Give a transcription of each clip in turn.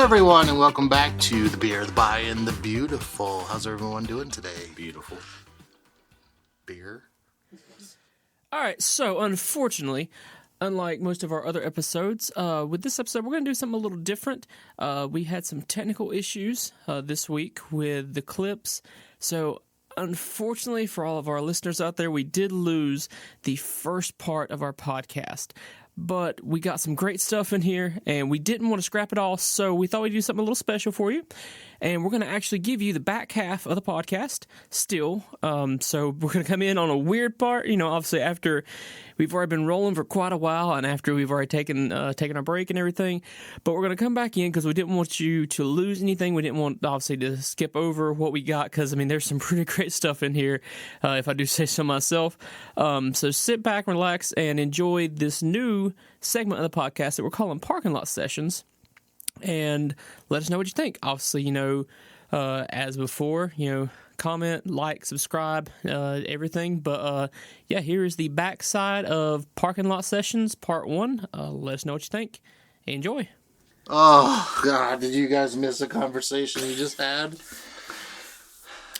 everyone, and welcome back to The Beer, the Buy, and the Beautiful. How's everyone doing today? Beautiful. Beer? All right, so unfortunately, unlike most of our other episodes, with this episode, we're going to do something a little different. We had some technical issues this week with the clips, so unfortunately for all of our listeners out there, we did lose the first part of our podcast. But we got some great stuff in here, and we didn't want to scrap it all, so we thought we'd do something a little special for you. And we're going to actually give you the back half of the podcast still. So we're going to come in on a weird part, obviously after we've already been rolling for quite a while and after we've already taken our break and everything. But we're going to come back in because we didn't want you to lose anything. We didn't want, obviously, to skip over what we got because, there's some pretty great stuff in here, if I do say so myself. So sit back, relax, and enjoy this new segment of the podcast that we're calling Parking Lot Sessions. And let us know what you think. Obviously, as before, comment, like, subscribe, everything. But, here is the backside of Parking Lot Sessions, Part 1. Let us know what you think. Enjoy. Oh, God, did you guys miss the conversation you just had?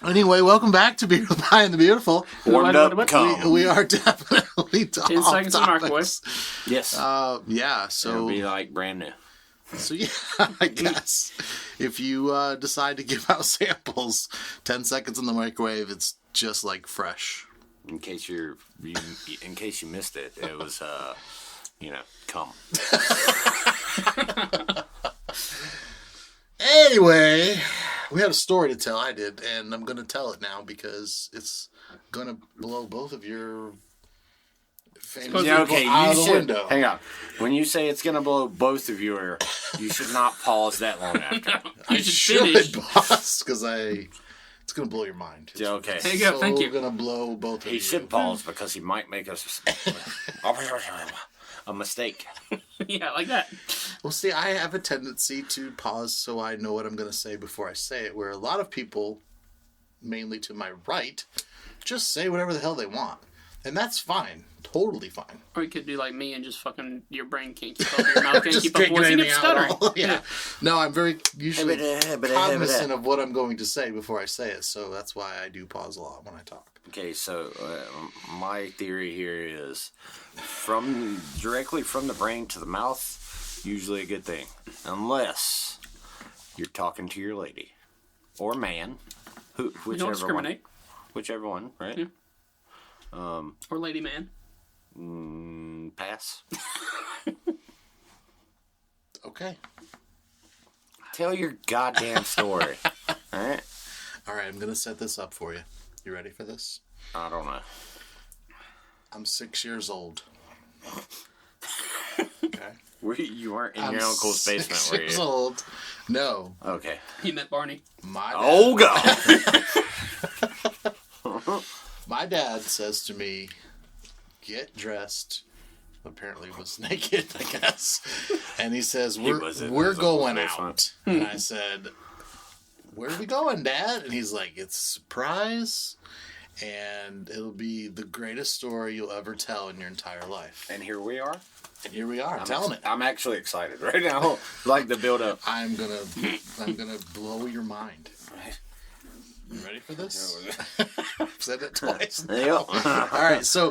Anyway, welcome back to Beer, the Buy, and the Beautiful. Warmed up, we are definitely 10 seconds in the microwave. Yes. So... It'll be like brand new. So, yeah, I guess if you decide to give out samples, 10 seconds in the microwave, it's just like fresh. In case you missed it, it was, cum. Anyway, we had a story to tell. I did, and I'm going to tell it now because it's going to blow both of your famous people out of the window. Hang on. When you say it's going to blow both of you should not pause that long after. I should pause because it's going to blow your mind. Yeah, okay. There you go. Thank you. It's going to blow both of you. He should pause because he might make us a mistake. Yeah, like that. Well, see, I have a tendency to pause so I know what I'm going to say before I say it, where a lot of people, mainly to my right, just say whatever the hell they want. And that's fine. Totally fine. Or you could do like me and just fucking, your brain can't keep up, your mouth can't just keep up, voice, and you're stuttering. Yeah. No, I'm very usually cognizant of what I'm going to say before I say it, so that's why I do pause a lot when I talk. Okay, so my theory here is directly from the brain to the mouth, usually a good thing. Unless you're talking to your lady. Or man. Whichever don't discriminate. Whichever one, right? Yeah. Or lady man. Pass. Okay. Tell your goddamn story. Alright? Alright, I'm going to set this up for you. You ready for this? I don't know. I'm 6 years old. Okay. You weren't in your uncle's basement, were you? 6 years old. No. Okay. He met Barney. Oh, God! My dad says to me, get dressed. Apparently was naked, I guess. And he says, we're going out. And I said, where are we going, Dad? And he's like, it's a surprise. And it'll be the greatest story you'll ever tell in your entire life. And here we are. And here we are, telling it. I'm actually excited right now. Like the build up. I'm gonna blow your mind. You ready for this? I've said it twice now. Yep. All right, so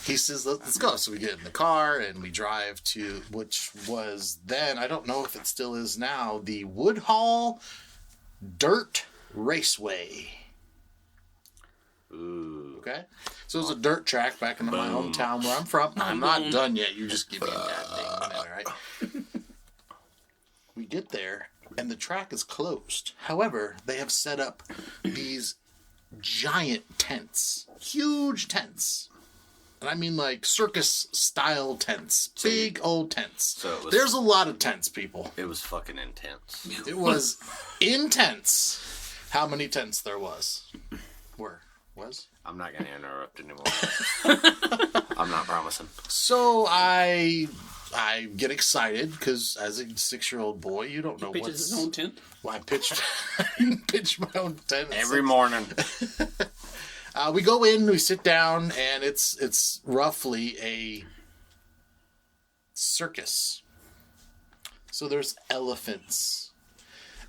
he says, let's go. So we get in the car and we drive to, which was then, I don't know if it still is now, the Woodhall Dirt Raceway. Ooh. Okay? So it was a dirt track back in my hometown where I'm from. I'm not done yet. You just give me a goddamn minute, all right? We get there, and the track is closed. However, they have set up these giant tents. Huge tents. And I mean like circus-style tents. Big old tents. So there's a lot of tents, people. It was fucking intense. It was intense. How many tents there was? I'm not going to interrupt anymore. I'm not promising. So I get excited because as a 6-year-old boy, you don't know what's... Pitches his own tent? Well, I pitch my own tent. Every morning. We go in, we sit down, and it's roughly a circus. So there's elephants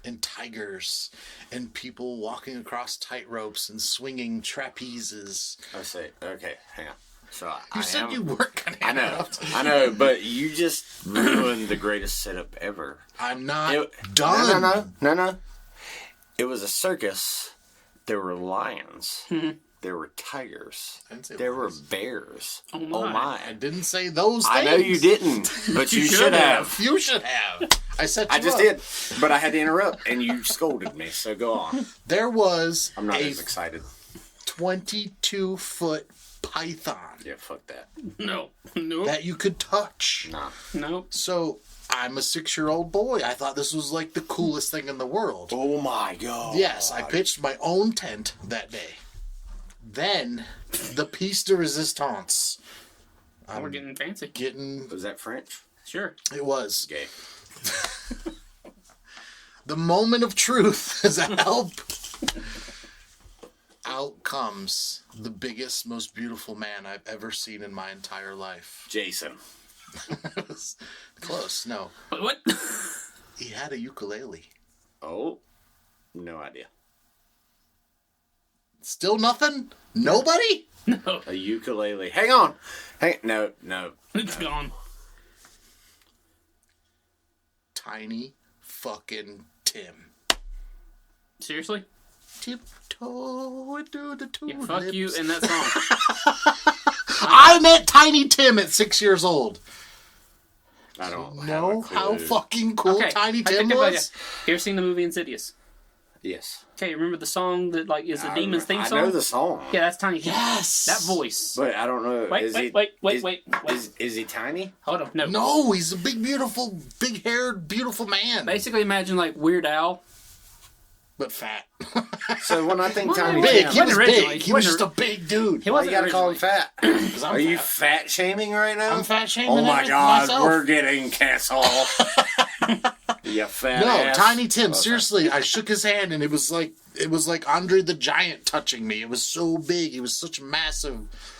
and tigers and people walking across tight ropes and swinging trapezes. I say, okay, hang on. So You said you weren't going to interrupt. I know, but you just ruined the greatest setup ever. I'm not done. No. It was a circus. There were lions. There were tigers. There were bears. Oh my. I didn't say those things. I know you didn't, but you should have. You should have. I said I just did, but I had to interrupt, and you scolded me, so go on. There was I'm not as excited. 22-foot python. Yeah, fuck that. No. That you could touch. Nah. No. So, I'm a 6-year-old boy. I thought this was like the coolest thing in the world. Oh my god. Yes, I pitched my own tent that day. Then, the piece de resistance. We're getting fancy. Was that French? Sure. It was. Gay. The moment of truth is a help. Out comes the biggest, most beautiful man I've ever seen in my entire life. Jason. It was close. No. What? He had a ukulele. Oh. No idea. Still nothing? Nobody? No. A ukulele. Hang on. No. It's gone. Tiny fucking Tim. Seriously? Tiptoe into the tulips. Yeah, fuck you and that song. I met Tiny Tim at 6 years old. I don't know have a how clue. fucking cool Tiny Tim You was? ever seen the movie Insidious? Yes. Okay, remember the song that like is the Demon's theme song? I know the song. Yeah, that's Tiny Tim. Yes! That voice. But I don't know. Wait. Is he tiny? Hold on, no. No, he's a big, beautiful, big-haired, beautiful man. Basically, imagine like Weird Al. But fat. So when I think Tiny Big. Tim, He was originally. big. He was just a big dude. He why you wasn't gotta call him originally. fat? I'm Are you fat. fat shaming right now? I'm fat shaming Oh my god, myself. we're getting canceled. You fat No, ass. Tiny Tim. Seriously, I shook his hand, and it was like Andre the Giant touching me. It was so big. He was such a massive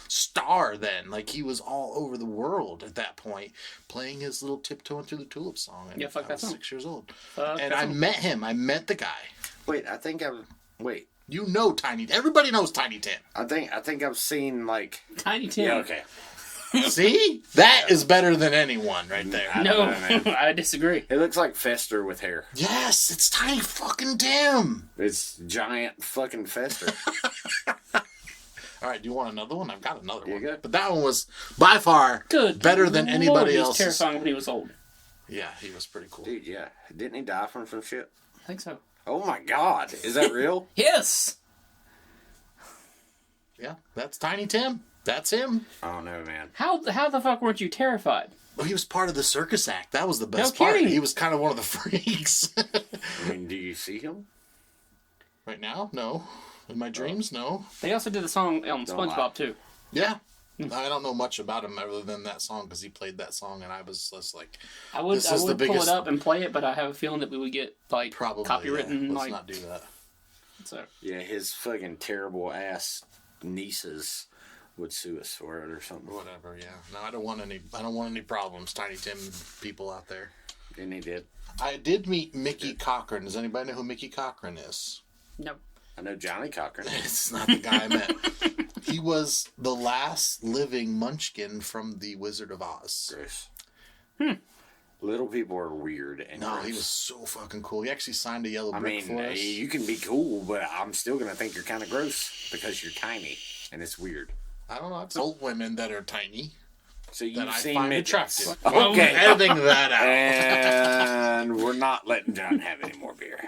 star then. Like he was all over the world at that point, playing his little "Tiptoeing Through the Tulips" song. And Yeah, fuck I that was song. 6 years old, Fuck and that I song. met him. I met the guy. Wait, I think I've. Wait, You know Tiny. Everybody knows Tiny Tim. I think I've seen like. Tiny Tim. Yeah, okay. See, that is better than anyone right there. I No, don't know, man. I disagree. It looks like Fester with hair. Yes, it's Tiny fucking Tim. It's giant fucking Fester. All right, do you want another one? I've got another You one. good? But that one was by far Good. better than Lord, anybody he was else's. terrifying when he was old. Yeah, he was pretty cool. Dude, yeah. Didn't he die from some shit? I think so. Oh my god. Is that real? Yes. Yeah, that's Tiny Tim. That's him. I don't know, man. How the fuck weren't you terrified? Well, he was part of the circus act. That was the best No part. kidding. He was kind of one of the freaks. I mean, do you see him? Right now, no. In my dreams, no. They also did the song on Don't lie. SpongeBob too. Yeah. I don't know much about him other than that song because he played that song and I was just like, I would This is the pull biggest- it up and play it, but I have a feeling that we would get like probably. copywritten. Yeah, let's Like not do that. so. Yeah, his fucking terrible ass nieces would sue us for it or something. Whatever. Yeah. No, I don't want any problems. Tiny Tim people out there. And he did. I did meet Mickey Cochran. Does anybody know who Mickey Cochran is? No. I know Johnny Cochran. It's not the guy I met. He was the last living Munchkin from The Wizard of Oz. Gross. Little people are weird and No, gross. he was so fucking cool. He actually signed a yellow I brick mean, for us. you can be cool, but I'm still gonna think you're kind of gross because you're tiny and it's weird. I don't know. I've told women that are tiny So that you've I seen find midgets. attractive. Okay. Editing that out. And we're not letting John have any more beer.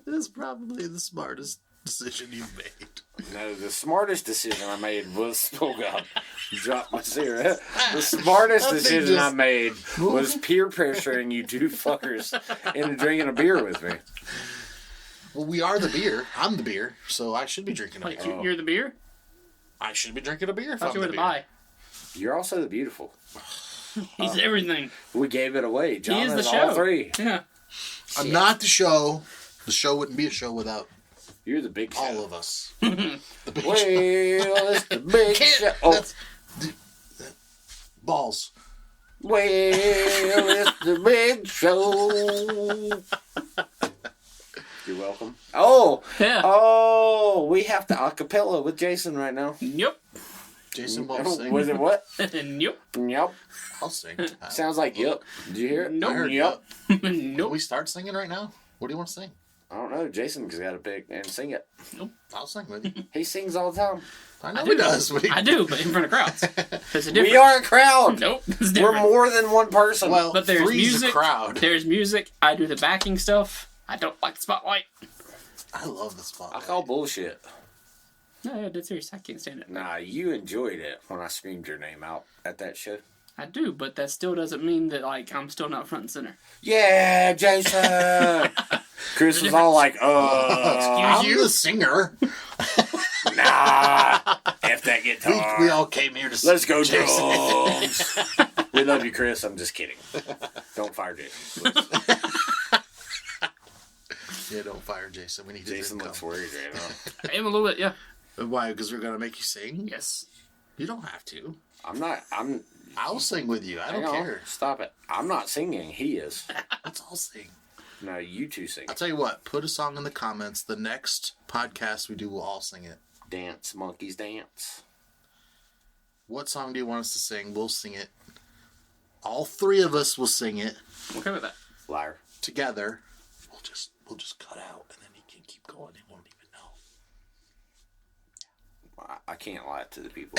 This is probably the smartest decision you've made. No, the smartest decision I made was, oh god, drop my cigarette. The smartest That thing decision I just- made was peer pressuring you two fuckers into drinking a beer with me. Well, we are the beer. I'm the beer, so I should be drinking a Wait, beer. you're the beer? I should be drinking a beer if I I'm thought you were the the beer. buy. You're also the beautiful. He's everything. We gave it away. John He is the has show. all three. Yeah. I'm not the show. The show wouldn't be a show without You're the big show. all of us. The big Well, show. it's the big Can't- show. Oh, that's- balls. well, it's the big show. You're welcome. Oh! Yeah. Oh! We have to acapella with Jason right now. Yep. Jason won't sing. Was it what? Yep. Yep. I'll sing. Sounds like yep. Did you hear it? Nope. I heard Yep. Can Nope. we start singing right now? What do you want to sing? I don't know. Jason's got to pick and sing it. I'll sing with you. He sings all the time. I know he does. I do, but in front of crowds. There's a difference. We are a crowd. Nope. It's We're different. more than one person. Well, But there's three's music. a crowd. There's music. I do the backing stuff. I don't like the spotlight. I love the I spotlight. call bullshit. No, yeah, that's serious. I can't stand it. Nah, you enjoyed it when I screamed your name out at that show. I do, but that still doesn't mean that I'm still not front and center. Yeah, Jason. Chris was all like, I'm the singer. nah. F that guitar. We all came here to sing. Let's go, Jason. drums. We love you, Chris. I'm just kidding. Don't fire Jason, please. Yeah, don't fire Jason. We need Jason to looks worried right now. I am a little bit, yeah. Why? Because we're gonna make you sing? Yes. You don't have to. I'll sing with you. I don't hang on. care. Stop it. I'm not singing. He is. Let's all sing. No, you two sing. I'll tell you what. Put a song in the comments. The next podcast we do, we'll all sing it. Dance, monkeys dance. What song do you want us to sing? We'll sing it. All three of us will sing it I'm okay with that. Liar. together. We'll just cut out, and then he can keep going. He won't even know. I can't lie to the people.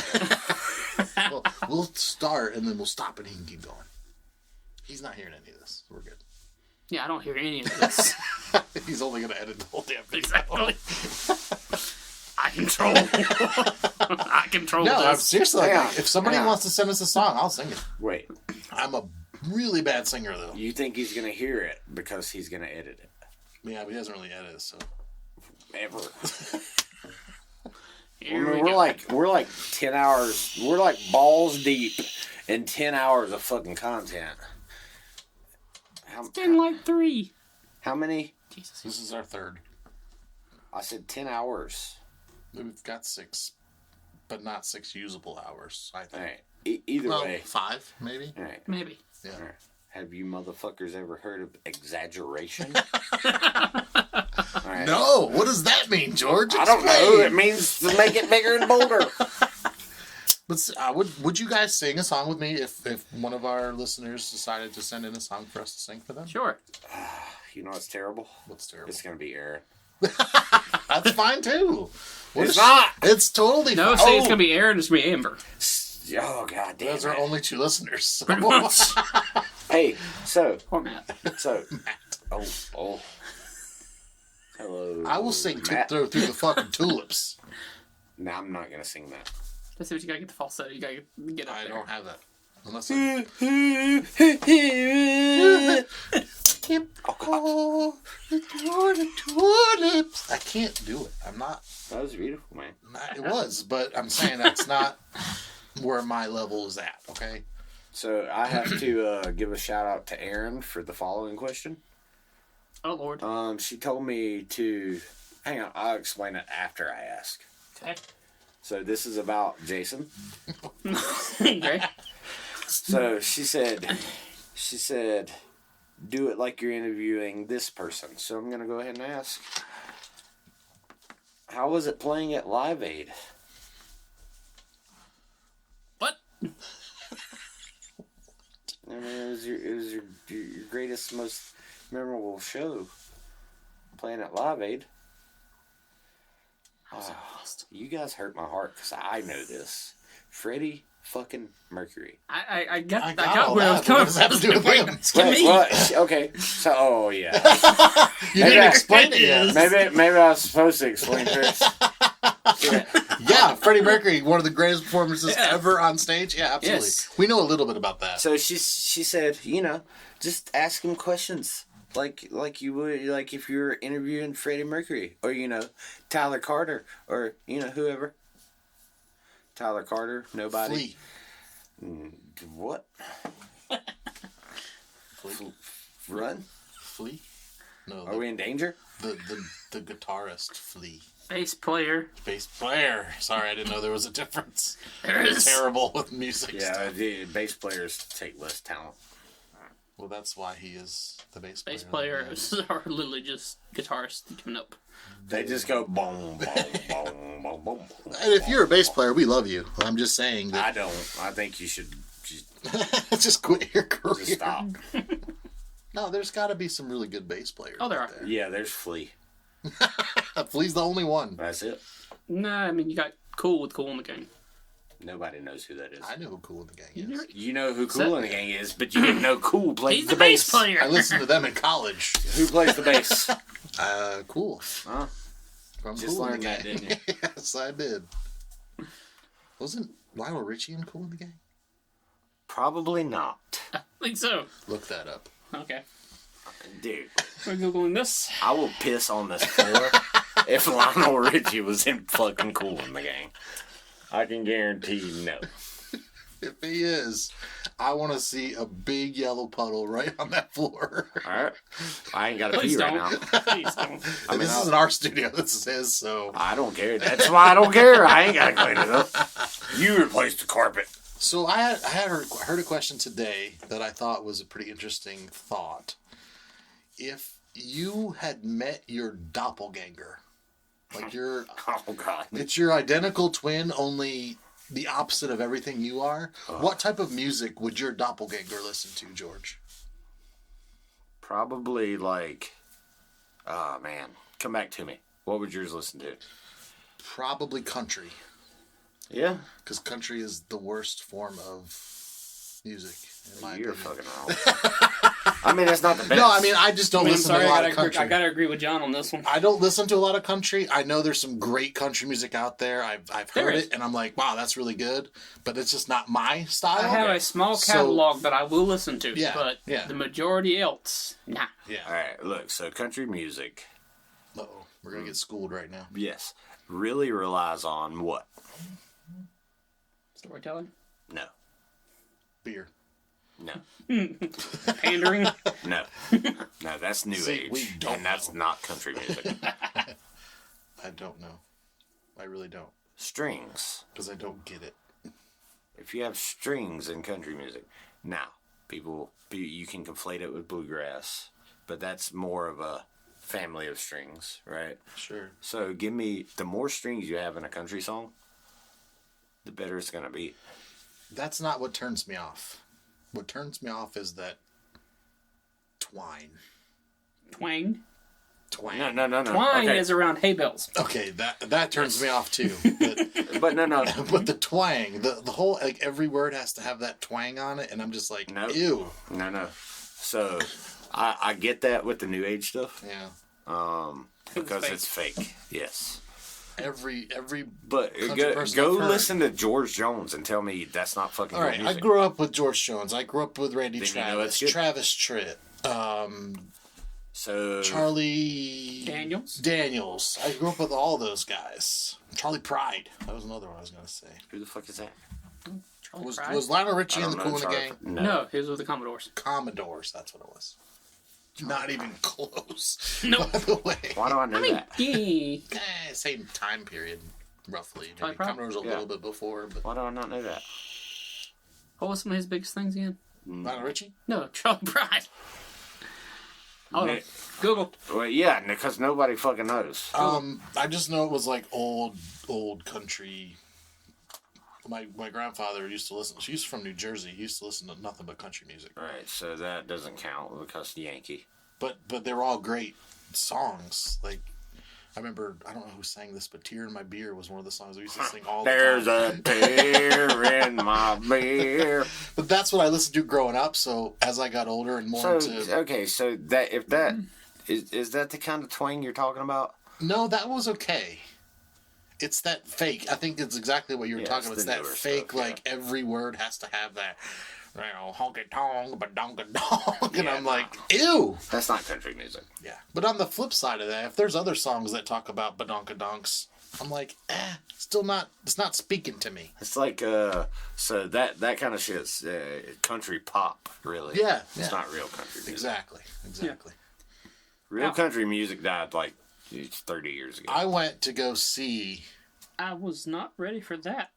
Well, we'll start, and then we'll stop, and he can keep going. He's not hearing any of this. We're good. Yeah, I don't hear any of this. He's only going to edit the whole damn thing. Exactly. I control. I control No, I'm this. seriously. Hang Like, on. if somebody Hang on. wants to send us a song, I'll sing it. Wait. I'm a really bad singer, though. You think he's going to hear it because he's going to edit it? Yeah, but he doesn't really edit, so. Ever. Here we we're go. like 10 hours. We're like balls deep in 10 hours of fucking content. It's been like 3. How many? Jesus. This is our third. I said 10 hours. We've got 6, but not 6 usable hours, I All think. right. Either Well, way. 5, maybe? All right. Maybe. Yeah. All right. Have you motherfuckers ever heard of exaggeration? All right. No! What does that mean, George? I don't know. Explain. It means to make it bigger and bolder. But would you guys sing a song with me if one of our listeners decided to send in a song for us to sing for them? Sure. You know what's terrible? What's terrible? It's going to be Aaron. That's fine too. It's not. It's totally No, fine. say it's going to be Aaron, it's going to be Amber. Oh, god damn Those it. are only 2 listeners. So. Pretty much. Hey, so, Poor Matt. oh. Hello. I will sing Matt. through the fucking tulips. No, I'm not going to sing that. That's what you got to get the falsetto. You got to get up I there. don't have that. Unless oh, the tulips. I can't do it. I'm not. That was beautiful, man. It was, but I'm saying that's not where my level is at. Okay. So I have to give a shout out to Erin for the following question. Oh, Lord. She told me to... Hang on, I'll explain it after I ask. Okay. So this is about Jason. Okay. So she said, do it like you're interviewing this person. So I'm going to go ahead and ask, how was it playing at Live Aid? What? I mean, it was your greatest, most memorable show, playing at Live Aid. You guys hurt my heart because I know this. Freddie fucking Mercury. I got all where I was that. coming What does that have to do with from. him? Give me. What? Okay. So, oh yeah. You didn't explain it yet. Maybe I was supposed to explain Chris. Yeah, Freddie Mercury, one of the greatest performances ever on stage. Yeah, absolutely. Yes. We know a little bit about that. So she said, just ask him questions like you would if you were interviewing Freddie Mercury or Tyler Carter or whoever. Tyler Carter, nobody. Flea. What? Flea. Run? Flea? No, Are we in danger? the guitarist Flea. Bass player. Bass player. Sorry, I didn't know there was a difference. There I'm is. terrible with music Yeah, stuff. the bass players take less talent. Well, that's why he is the bass player. Bass players are literally just guitarists coming up. They just go boom, boom, boom, boom, boom. And if you're a bass player, we love you. I'm just saying that. I don't. I think you should just quit your career. just stop. No, there's got to be some really good bass players. Oh, there are. Yeah, there's Flea. Flea's the only one. That's it. Nah, I mean, you got Cool with Cool in the Gang. Nobody knows who that is. I know who Cool in the Gang is. You know who Cool in the Gang is, but you didn't know Cool plays He's the the bass bass. player. I listened to them in college. Who plays the bass? Cool. Huh? From Just Cool in learned the that, Gang. didn't you? Yes, I did. Wasn't Lionel Richie in Cool in the Gang? Probably not. I think so. Look that up. Okay. Dude, We're Googling this. I will piss on this floor if Lionel Richie was in fucking Cool in the Gang. I can guarantee you no. If he is, I want to see a big yellow puddle right on that floor. Alright? I ain't got to Please pee right don't. now. Please don't. And this isn't our studio. This is his, so. I don't care. That's why I don't care. I ain't got to clean it up. You replaced the carpet. So I heard a question today that I thought was a pretty interesting thought. If you had met your doppelganger, like Oh, God. it's your identical twin, only the opposite of everything you are, what type of music would your doppelganger listen to, George? Probably like, oh, man. Come back to me. What would yours listen to? Probably country, Yeah. because country is the worst form of music, in my You're opinion. fucking wrong. I mean, it's not the best. No, I mean, I just don't I'm listen sorry, to a lot I of country. gotta agree with John on this one. I don't listen to a lot of country. I know there's some great country music out there. I've There heard is. it, and I'm like, wow, that's really good. But it's just not my style. I have a small So- catalog that I will listen to, Yeah, but yeah. the majority else, nah. Yeah. All right, look, so country music, Uh-oh. We're going to get schooled right now. yes, really relies on what? Storytelling, No. Beer. No. pandering. No. No, that's new See, age. we don't And that's not country music. I don't know. I really don't. Strings. Because I don't get it. If you have strings in country music, now, you can conflate it with bluegrass, but that's more of a family of strings, right? Sure. So give me, the more strings you have in a country song, the better it's going to be. That's not what turns me off. What turns me off is that twine. Twang. Twang. No. Twine Okay. is around hay bales. Okay, that turns me off too. But, But no. but the twang, the whole, like, every word has to have that twang on it, and I'm just like, No. ew. No. So, I get that with the new age stuff, Yeah. because it's fake. Yes. Every But country person go I've heard. listen to George Jones and tell me that's not fucking All good right, I music. grew up with George Jones. I grew up with Randy Then you know Travis, it's good. Travis Tritt, So Charlie Daniels. I grew up with all those guys. Charlie Pride. That was another one I was going to say. who the fuck is that? Charlie Was, Pride? was Lionel Richie I in don't the know Cool in the Charlie- Gang? No, he was with the Commodores. Commodores, that's what it was. Not even close. Nope. By the way. Why do I know that? Yeah. Same time period, roughly. Charlie Maybe Pride? Commodores a Yeah. little bit before, but Why do I not know that? What was some of his biggest things again? Lionel Richie? No, Charlie Pride. Hold on. Nick. Google. Well, yeah, because nobody fucking knows. I just know it was like old country. My grandfather used to listen. She's from New Jersey. He used to listen to nothing but country music. Right, so that doesn't count because Yankee. But they were all great songs. Like, I remember, I don't know who sang this, but "Tear in My Beer" was one of the songs we used to sing all the There's time. a tear in my beer. But that's what I listened to growing up. So as I got older and more So into, okay, so that if that is that the kind of twang you're talking about? no, that was okay. It's that fake. I think it's exactly what you were Yeah, talking it's about. It's the that newer fake, stuff, yeah. like every word has to have that, honky tonk, but donka donk, and Yeah, I'm like, ew. That's not country music. Yeah. But on the flip side of that, if there's other songs that talk about badonkadonks, I'm like, still not. It's not speaking to me. It's like so that kind of shit's country pop, really. Yeah, It's yeah. not real country music. Exactly. Real Yeah. country music died like 30 years ago. I went to go see I was not ready for that.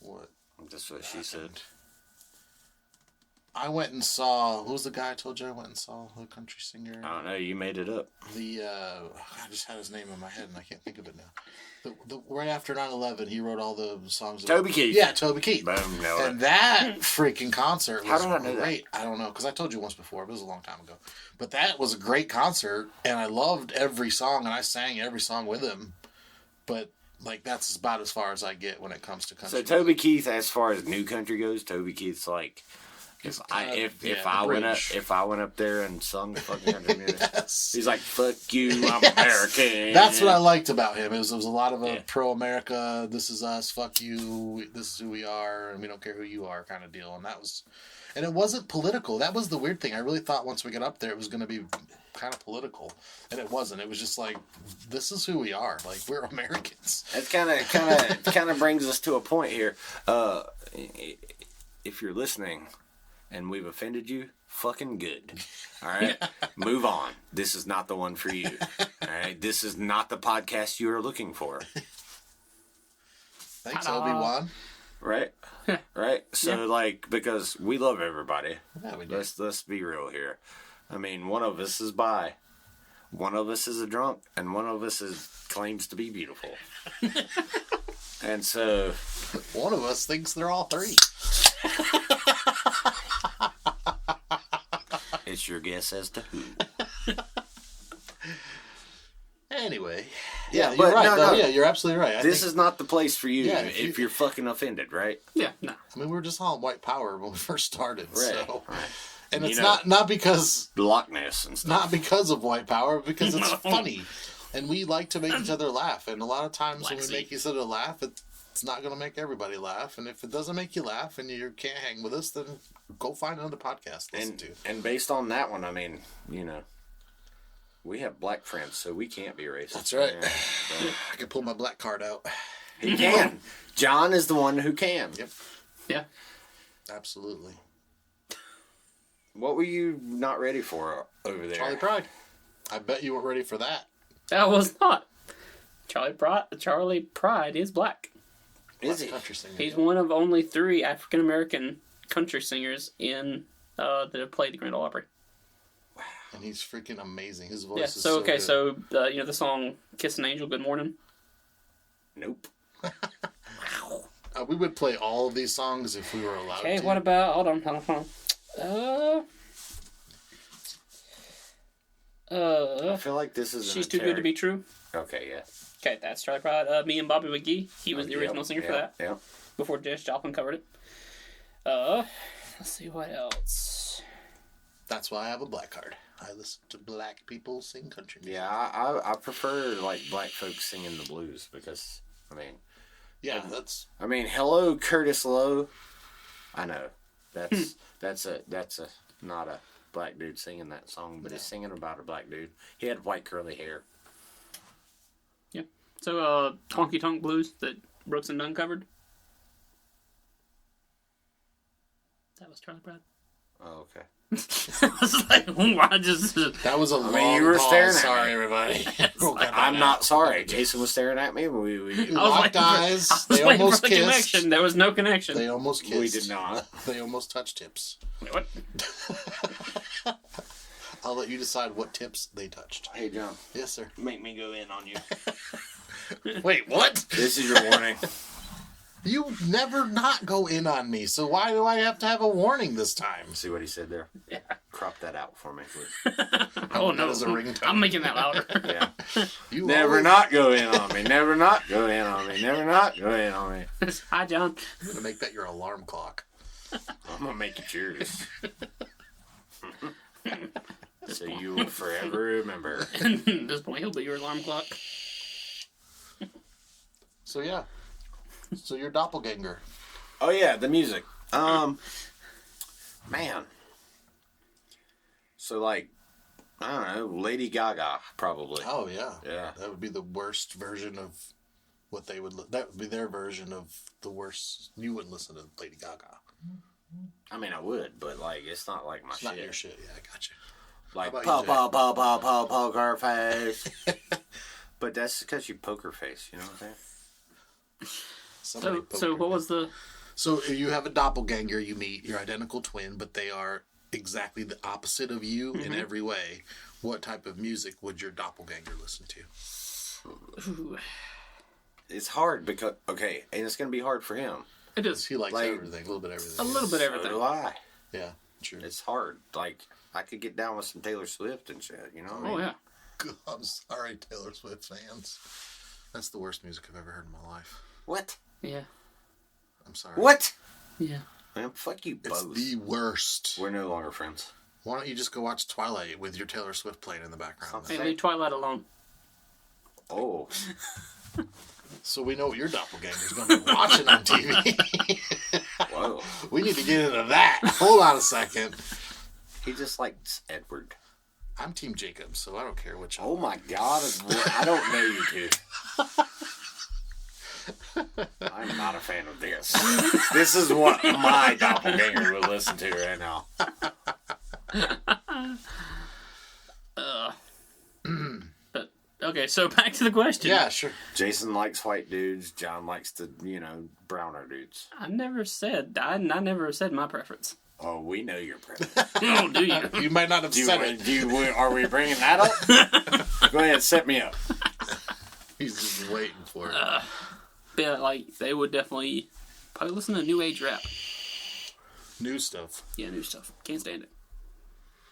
what That's what she said. I went and saw, who was the guy I told you I went and saw? The country singer? I don't know. You made it up. I just had his name in my head and I can't think of it now. Right after 9/11, he wrote all the songs. Toby Keith. Yeah, Toby Keith. Boom, and that freaking concert was How did I know great. that? I don't know, because I told you once before, but it was a long time ago. But that was a great concert, and I loved every song, and I sang every song with him. But like that's about as far as I get when it comes to country. So Toby Keith, as far as new country goes, Toby Keith's like. If I went up there and sung the fucking country music, Yes. he's like, "Fuck you, I'm American." That's what I liked about him. It was a lot of a pro-America, this is us, fuck you, this is who we are, and we don't care who you are kind of deal. And it wasn't political. That was the weird thing. I really thought once we got up there it was going to be kind of political, and it wasn't. It was just like, this is who we are. Like, we're Americans. It kind of brings us to a point here. If you're listening. And we've offended you, fucking good. All right? Move on. This is not the one for you. All right? This is not the podcast you are looking for. Thanks, Obi-Wan. Right? Right? So, because we love everybody. Yeah, we do. Let's be real here. I mean, one of us is bi. One of us is a drunk. And one of us claims to be beautiful. And so... One of us thinks they're all three. It's your guess as to who. Anyway. Yeah, you're but right. no. Yeah, you're absolutely right. This is not the place for you Yeah, if you're fucking offended, right? Yeah, no. I mean, we were just all white power when we first started. Right. So. Right. And it's not because... Loch Ness and stuff. Not because of white power, because it's funny. And we like to make each other laugh. And a lot of times when we make each other laugh, it's not going to make everybody laugh. And if it doesn't make you laugh and you can't hang with us, then go find another podcast to listen to. And based on that one, I mean, we have black friends, so we can't be racist. That's right. Yeah, so. I can pull my black card out. He can. John is the one who can. Yep. Yeah. Absolutely. What were you not ready for over there? Charlie Pride. I bet you weren't ready for that. I was not. Charlie Pride is black. Is he? Country singer. He's one of only 3 African American country singers that have played the Grand Ole Opry. And he's freaking amazing. His voice is so okay, good. so the song "Kiss an Angel, Good Morning." Nope. We would play all of these songs if we were allowed to. Okay, what about? Hold on. I feel like this is. She's Too Good to Be True. Okay, yeah. Okay, that's Charlie Pride. Me and Bobby McGee. He was the original singer for that. Yeah. Before Janis Joplin covered it. Let's see what else. That's why I have a black card. I listen to black people sing country music. Yeah, I prefer black folks singing the blues because Yeah, that's... hello Curtis Lowe. I know that's not a black dude singing that song, but he's singing about a black dude. He had white curly hair. Yeah. So Honky Tonk Blues that Brooks and Dunn covered. That was Charlie Pride. Oh, okay. I was like, I just... That was a long you were pause. staring at Sorry, me. everybody. I'm not sorry. Jason was staring at me. We Locked eyes. They waiting almost for the kissed. connection. There was no connection. They almost kissed. We did not. They almost touched tips. Wait, what? I'll let you decide what tips they touched. Hey, John. Yes, sir. Make me go in on you. Wait, what? This is your warning. You never not go in on me, so why do I have to have a warning this time? See what he said there? Yeah. Crop that out for me, please. Oh, no. That is a ringtone. I'm making that louder. Yeah. You Never always... not go in on me. Never not go in on me. Never not go in on me. Hi, John. I'm going to make that your alarm clock. I'm going to make it yours. So you will forever remember. At this point, he'll be your alarm clock. So, yeah. So, you're doppelganger. Oh, yeah, the music. Man. So, I don't know, Lady Gaga, probably. Oh, yeah. Yeah. That would be the worst version of what they would... That would be their version of the worst... You wouldn't listen to Lady Gaga. I would, but, it's not like my It's shit. not your shit. Yeah, I got you. Like, How about you, poker face. But that's because you poker face, you know what I'm saying? Somebody So what was the So you have a doppelganger you meet, your identical twin, but they are exactly the opposite of you in every way. What type of music would your doppelganger listen to? Ooh. It's hard because, and it's going to be hard for him. It is. He likes everything, a little bit everything. A little bit everything. So do I. Yeah, true. It's hard. Like, I could get down with some Taylor Swift and shit, you know what I mean? Oh, yeah. God, I'm sorry, Taylor Swift fans. That's the worst music I've ever heard in my life. What? Yeah. I'm sorry. What? Yeah. Man, fuck you It's both. the worst. We're no longer friends. Why don't you just go watch Twilight with your Taylor Swift playing in the background? Hey, leave Twilight alone. Oh. So we know what your doppelganger's going to be watching on TV. Whoa. We need to get into that. Hold on a second. He just likes Edward. I'm Team Jacob, so I don't care what y'all. Oh my God. I don't know you two. I'm not a fan of this. This is what my doppelganger would listen to right now. But okay, so back to the question. Yeah, sure. Jason likes white dudes. John likes the, browner dudes. I never said my preference. Oh, we know your preference. Oh, do you? You might not have said it. Are we bringing that up? Go ahead, set me up. He's just waiting for it. Yeah, like they would definitely probably listen to new age rap. New stuff. Yeah, new stuff. Can't stand it.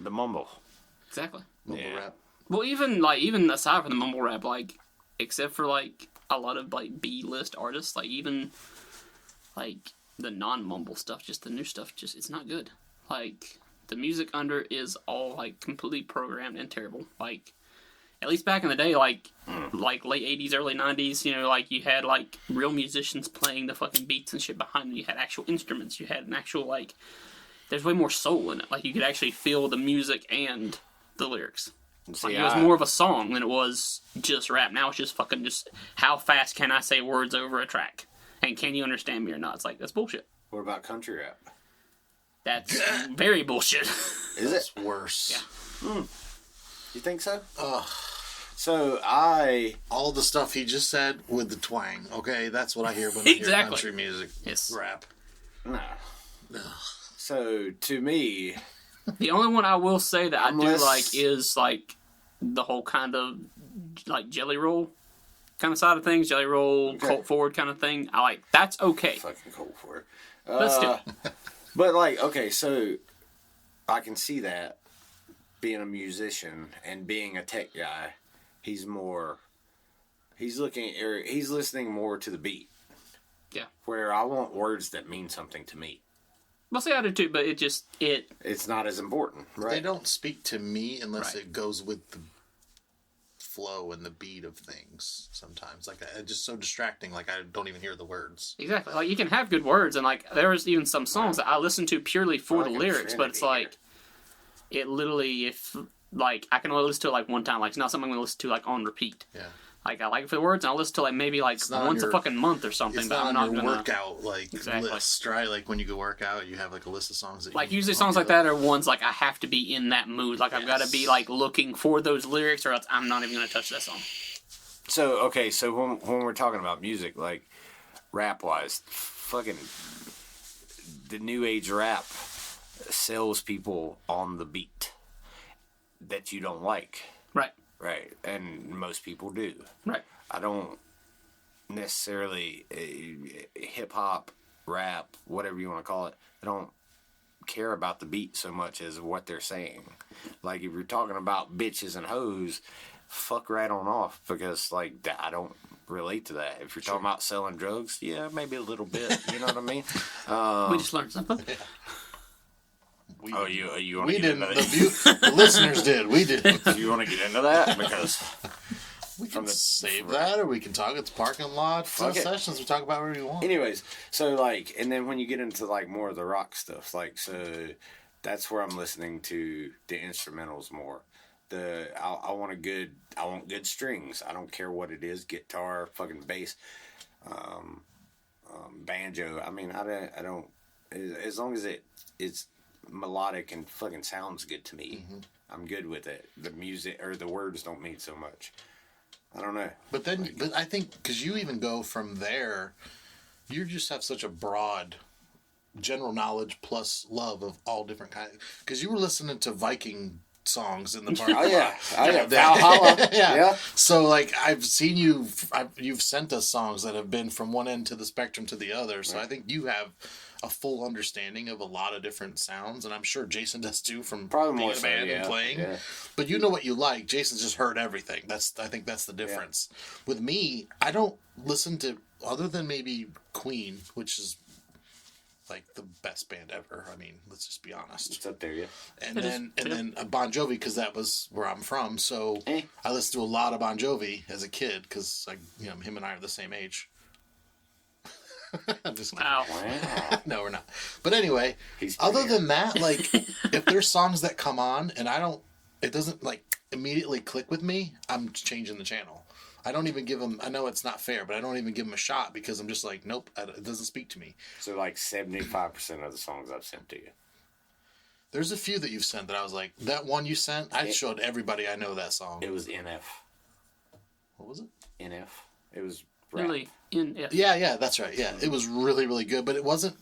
The mumble. Exactly. Mumble Yeah. rap. Well, even aside from the mumble rap, like except for like a lot of like B-list artists, like even like the non-mumble stuff, just the new stuff, just it's not good. Like the music under is all like completely programmed and terrible. Like at least back in the day, like late 80s, early 90s, like you had like real musicians playing the fucking beats and shit behind them. You had actual instruments. You had an actual like there's way more soul in it. Like you could actually feel the music and the lyrics. See, It was more of a song than it was just rap. Now it's just fucking just how fast can I say words over a track? And can you understand me or not? It's like, that's bullshit. What about country rap? That's very bullshit. Is it? It's worse. Yeah. You think so? Ugh. So all the stuff he just said with the twang. Okay, that's what I hear when I hear Exactly. country music. Yes. Rap. No. So, to me... The only one I will say that I do Unless- like is, like, the whole kind of, like, Jelly Roll kind of side of things. Jelly Roll, Colt Forward kind of thing. I like, that's okay. Fucking cold for it. But still. But, like, okay, so I can see that being a musician and being a tech guy, he's listening more to the beat. Yeah. Where I want words that mean something to me. Well, see, I do too, but It's not as important, right? They don't speak to me unless Right. it goes with the flow and the beat of things sometimes. Like, it's just so distracting. Like, I don't even hear the words. exactly. Like, you can have good words, and, like, there's even some songs that I listen to purely for the Like a lyrics, but it's Trinity like, it literally, if, like, I can only listen to it, like, one time. Like, it's not something I'm going to listen to, like, on repeat. Yeah. Like, I like it for the words, and I'll listen to, like, maybe, like, not on once a your- fucking month or something, It's but not I'm on not your gonna... workout, like, Exactly. list, right? Like, when you go work out, you have, like, a list of songs that Like, you... usually songs like that are ones, like, I have to be in that mood. Like, I've got to be, Yes. like, looking for those lyrics, or else I'm not even going to touch that song. So, okay, so when we're talking about music, like, rap-wise, fucking, the new age rap sells people on the beat that you don't like, Right. right? And most people do. Right. I don't necessarily, hip-hop, rap, whatever you want to call it, I don't care about the beat so much as what they're saying. Like, if you're talking about bitches and hoes, fuck right on off, because, like, I don't relate to that. If you're talking about selling drugs, yeah, maybe a little bit, you know what I mean? We just learned something. We, Oh, you want we to get didn't. into The listeners did. We didn't. that? You want to get into that? Because We can From the- save that, or we can talk at the parking lot. Fuck it. Sessions. We talk about whatever you want. anyways, so, like, and then when you get into, like, more of the rock stuff, like, so that's where I'm listening to the instrumentals more. I want good strings. I don't care what it is, guitar, fucking bass, banjo. I mean, I don't as long as it's melodic and fucking sounds good to me, I'm good with it. The music or the words don't mean so much. I don't know. But I think because you even go from there, you just have such a broad general knowledge plus love of all different kinds. Because you were listening to Viking songs in the park. Oh yeah, Valhalla. Yeah. So like I've seen you've sent us songs that have been from one end to the spectrum to the other. So I think you have a full understanding of a lot of different sounds, and I'm sure Jason does too from Probably being more in a so, band and playing. Yeah. But you know what you like. Jason's just heard everything. I think that's the difference. With me, I don't listen to other than maybe Queen, which is like the best band ever. I mean, let's just be honest. It's up there, yeah. And then Bon Jovi, because that was where I'm from. So I listened to a lot of Bon Jovi as a kid because him and I are the same age. I'm just kidding. Wow. No, we're not. But anyway, other than that, like if there's songs that come on and it doesn't like immediately click with me, I'm changing the channel. I don't even give them. I know it's not fair, but I don't even give them a shot because I'm just like, nope, it doesn't speak to me. So like 75% of the songs I've sent to you. There's a few that you've sent that I was like, that one you sent, I showed everybody I know that song. It was NF. What was it? NF. It was rap. Really? NF. Yeah, that's right. Yeah, it was really, really good, but it wasn't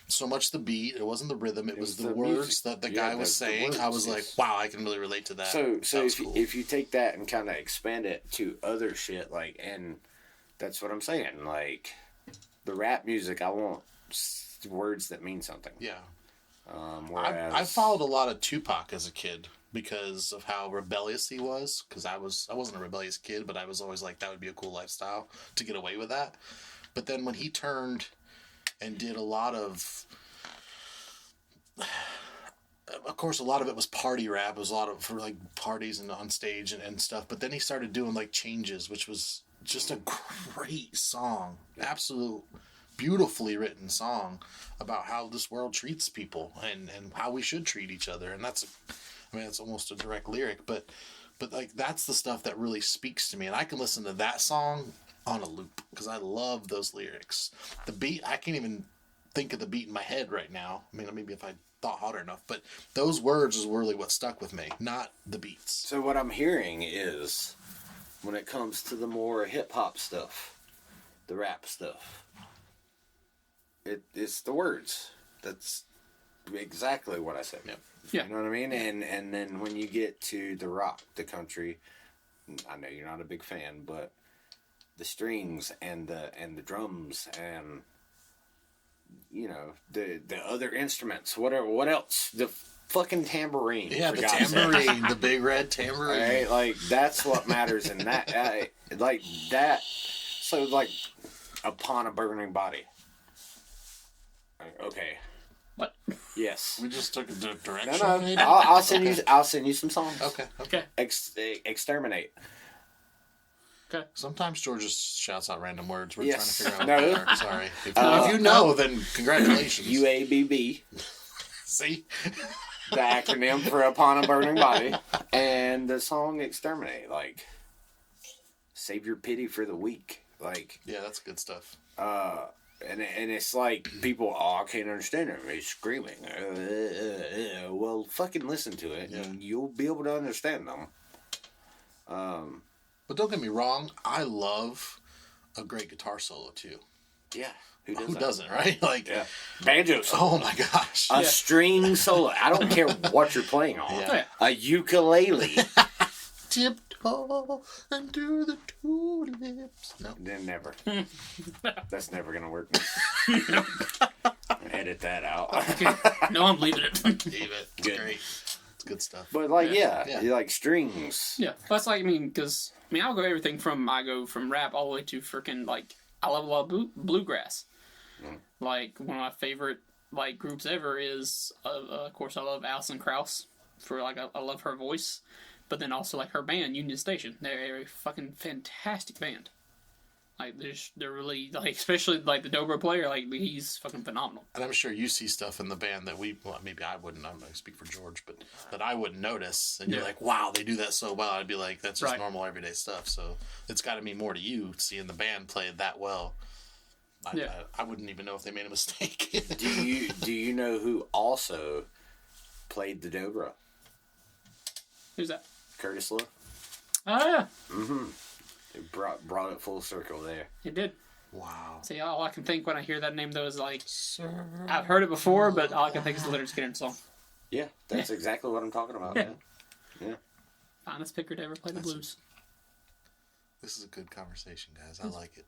so much the beat. It wasn't the rhythm. It was the words music that the guy was saying. I was like, wow, I can really relate to that. So if you take that and kind of expand it to other shit, like, and that's what I'm saying, like, the rap music, I want words that mean something. Yeah. Whereas I followed a lot of Tupac as a kid because of how rebellious he was. Because I wasn't a rebellious kid, but I was always like, that would be a cool lifestyle to get away with that. But then when he turned and did a lot of course, a lot of it was party rap. It was a lot of for like parties and on stage and stuff. But then he started doing like Changes, which was just a great song. Absolute beautifully written song about how this world treats people and how we should treat each other. And it's almost a direct lyric, but like that's the stuff that really speaks to me. And I can listen to that song on a loop because I love those lyrics. The beat, I can't even think of the beat in my head right now. I mean, maybe if I thought harder enough, but those words is really what stuck with me, not the beats. So what I'm hearing is when it comes to the more hip hop stuff, the rap stuff, it's the words. That's exactly what I said. Yeah. You know what I mean? And then when you get to the rock, the country, I know you're not a big fan, but the strings and the drums and the other instruments, whatever, what else? The fucking tambourine. Yeah, the tambourine, the big red tambourine. Right? Like that's what matters in that. Like that. So like, upon a burning body. Okay. What? Yes. We just took a direction. No. I'll send you. I'll send you some songs. Okay. Exterminate. Okay. Sometimes George just shouts out random words. We're Yes. trying to figure out what they are. Sorry. If you know, then congratulations. UABB. See? The acronym for Upon a Burning Body. And the song Exterminate. Like, save your pity for the weak. Like. Yeah, that's good stuff. And it's like people, I can't understand him. He's screaming. Well, fucking listen to it, and you'll be able to understand them. But don't get me wrong, I love a great guitar solo too. Yeah, who doesn't, right? Like banjo solo. Oh my gosh, a string solo. I don't care what you're playing on. Yeah. A ukulele. Tiptoe under the tulips. No. Then never. That's never gonna work. Edit that out. No, I'm leaving it. Leave it. It's great. It's good stuff. But like, you like strings. Yeah, that's like because I'll go everything from rap all the way to freaking like I love a lot of bluegrass. Like one of my favorite like groups ever is of course I love Alison Krauss for like I love her voice. But then also, like, her band, Union Station. They're a fucking fantastic band. Like, they're really, like, especially, like, the dobro player, like, he's fucking phenomenal. And I'm sure you see stuff in the band that maybe I wouldn't, I'm not going to speak for George, but that I wouldn't notice. And you're like, wow, they do that so well. I'd be like, that's just normal everyday stuff. So it's got to mean more to you seeing the band play it that well. I wouldn't even know if they made a mistake. Do you know who also played the dobro? Who's that? Curtis Lowe. Oh, yeah. Mm-hmm. It brought it full circle there. It did. Wow. See, all I can think when I hear that name, though, is like, I've heard it before, but all I can think is the Lynyrd Skynyrd song. Yeah, that's exactly what I'm talking about. Yeah. Yeah. Finest picker to ever play the blues. This is a good conversation, guys. I like it.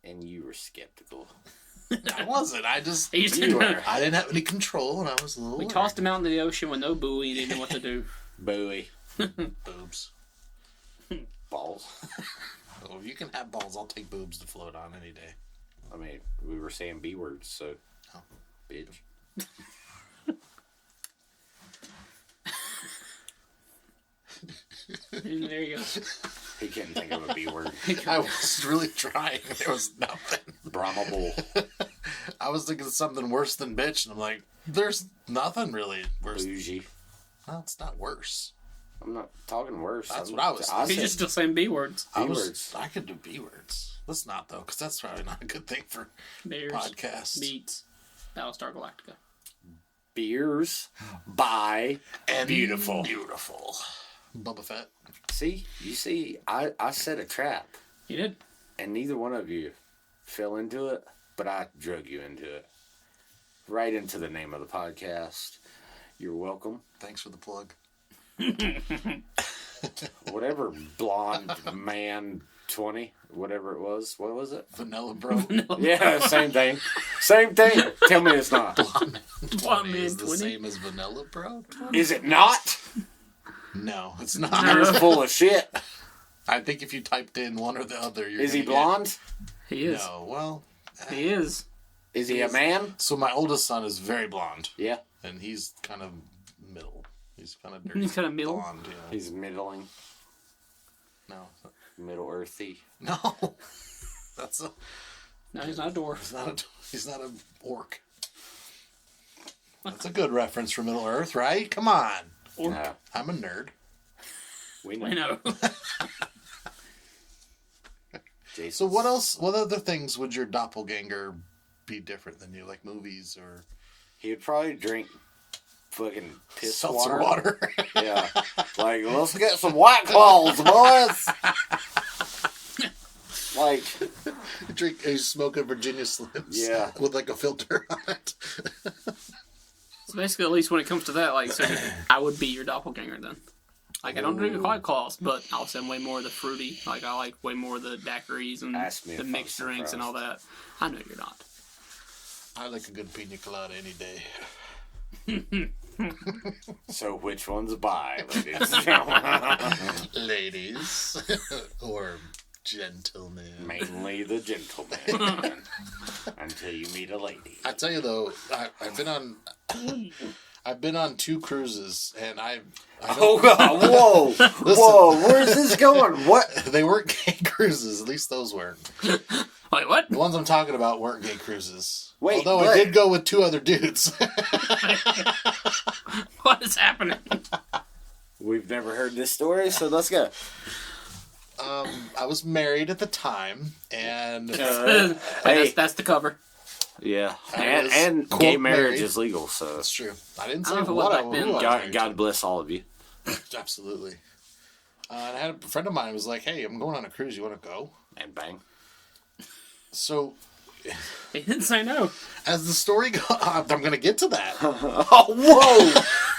And you were skeptical. I wasn't. I just... He just didn't I didn't have any control, and I was a little... We tossed him out into the ocean with no buoy and didn't know what to do. Buoy. Boobs. Balls. Oh, if you can have balls, I'll take boobs to float on any day. I mean, we were saying B words, so... Oh. Bitch. And there you go. He couldn't think of a B word. I was really trying. There was nothing. Brahma bull. I was thinking of something worse than bitch, and I'm like, there's nothing really worse. Bougie. Well, it's not worse. I'm not talking worse. That's what I was He's just still saying B words. B-words. I could do B words. Let's not, though, because that's probably not a good thing for Bears, podcasts. Beats, Battlestar Galactica. Beers by And beautiful. Beautiful. Boba Fett. See? You see, I set a trap, You did? and neither one of you fell into it, but I drug you into it. Right into the name of the podcast. You're welcome. Thanks for the plug. Whatever blonde man 20, whatever it was. What was it? Vanilla Bro. Yeah, same thing. Same thing. Tell me it's not. Blonde is Man the 20. same as Vanilla Bro? Is it not? No, it's You're not. full of shit. I think if you typed in one or the other, you're Is he gonna get- blonde? He is. No, well... He is. Is he a man? So my oldest son is very blonde, Yeah. and he's kind of middle. He's kind of dirty. He's kind of middle. Blonde, yeah. He's middling, No. middle earthy. No. That's a... No, he's not a dwarf. He's not a orc. That's a good reference for Middle Earth, right? Come on. Orc. No, I'm a nerd. we know. I know. Jason. So what else? What other things would your doppelganger be different than you? Like movies or He would probably drink fucking piss seltzer water. water? Yeah. Like, let's get some White Claws, boys. Like, He's smoking Virginia Slims. Yeah. With like a filter on it. So basically, at least when it comes to that, like, so I would be your doppelganger then. Like, I don't drink White Claws, but I'll send way more of the fruity. Like, I like way more of the daiquiris and Ask me the if I'm mixed drinks and all that. I know you're not. I like a good pina colada any day. so which one's bi, ladies and gentlemen? Ladies. Or gentlemen. Mainly the gentleman. Until you meet a lady. I tell you though, I've been on 2 cruises, and I Oh God! Whoa! Whoa! Where's this going? What? They weren't gay cruises. At least those weren't. Wait, what? The ones I'm talking about weren't gay cruises. Wait, although I did go with 2 other dudes. What is happening? We've never heard this story, so let's go. I was married at the time, and Hey. That's the cover. Yeah, I was, and quote, gay marriage married. is legal, so that's true. I didn't I say don't know if it what was I back then. who I was God, married God bless all of you. to. Absolutely. And I had a friend of mine who was like, "Hey, I'm going on a cruise. You want to go?" And bang. So, He didn't say no. as the story goes, I'm going to get to that. Oh,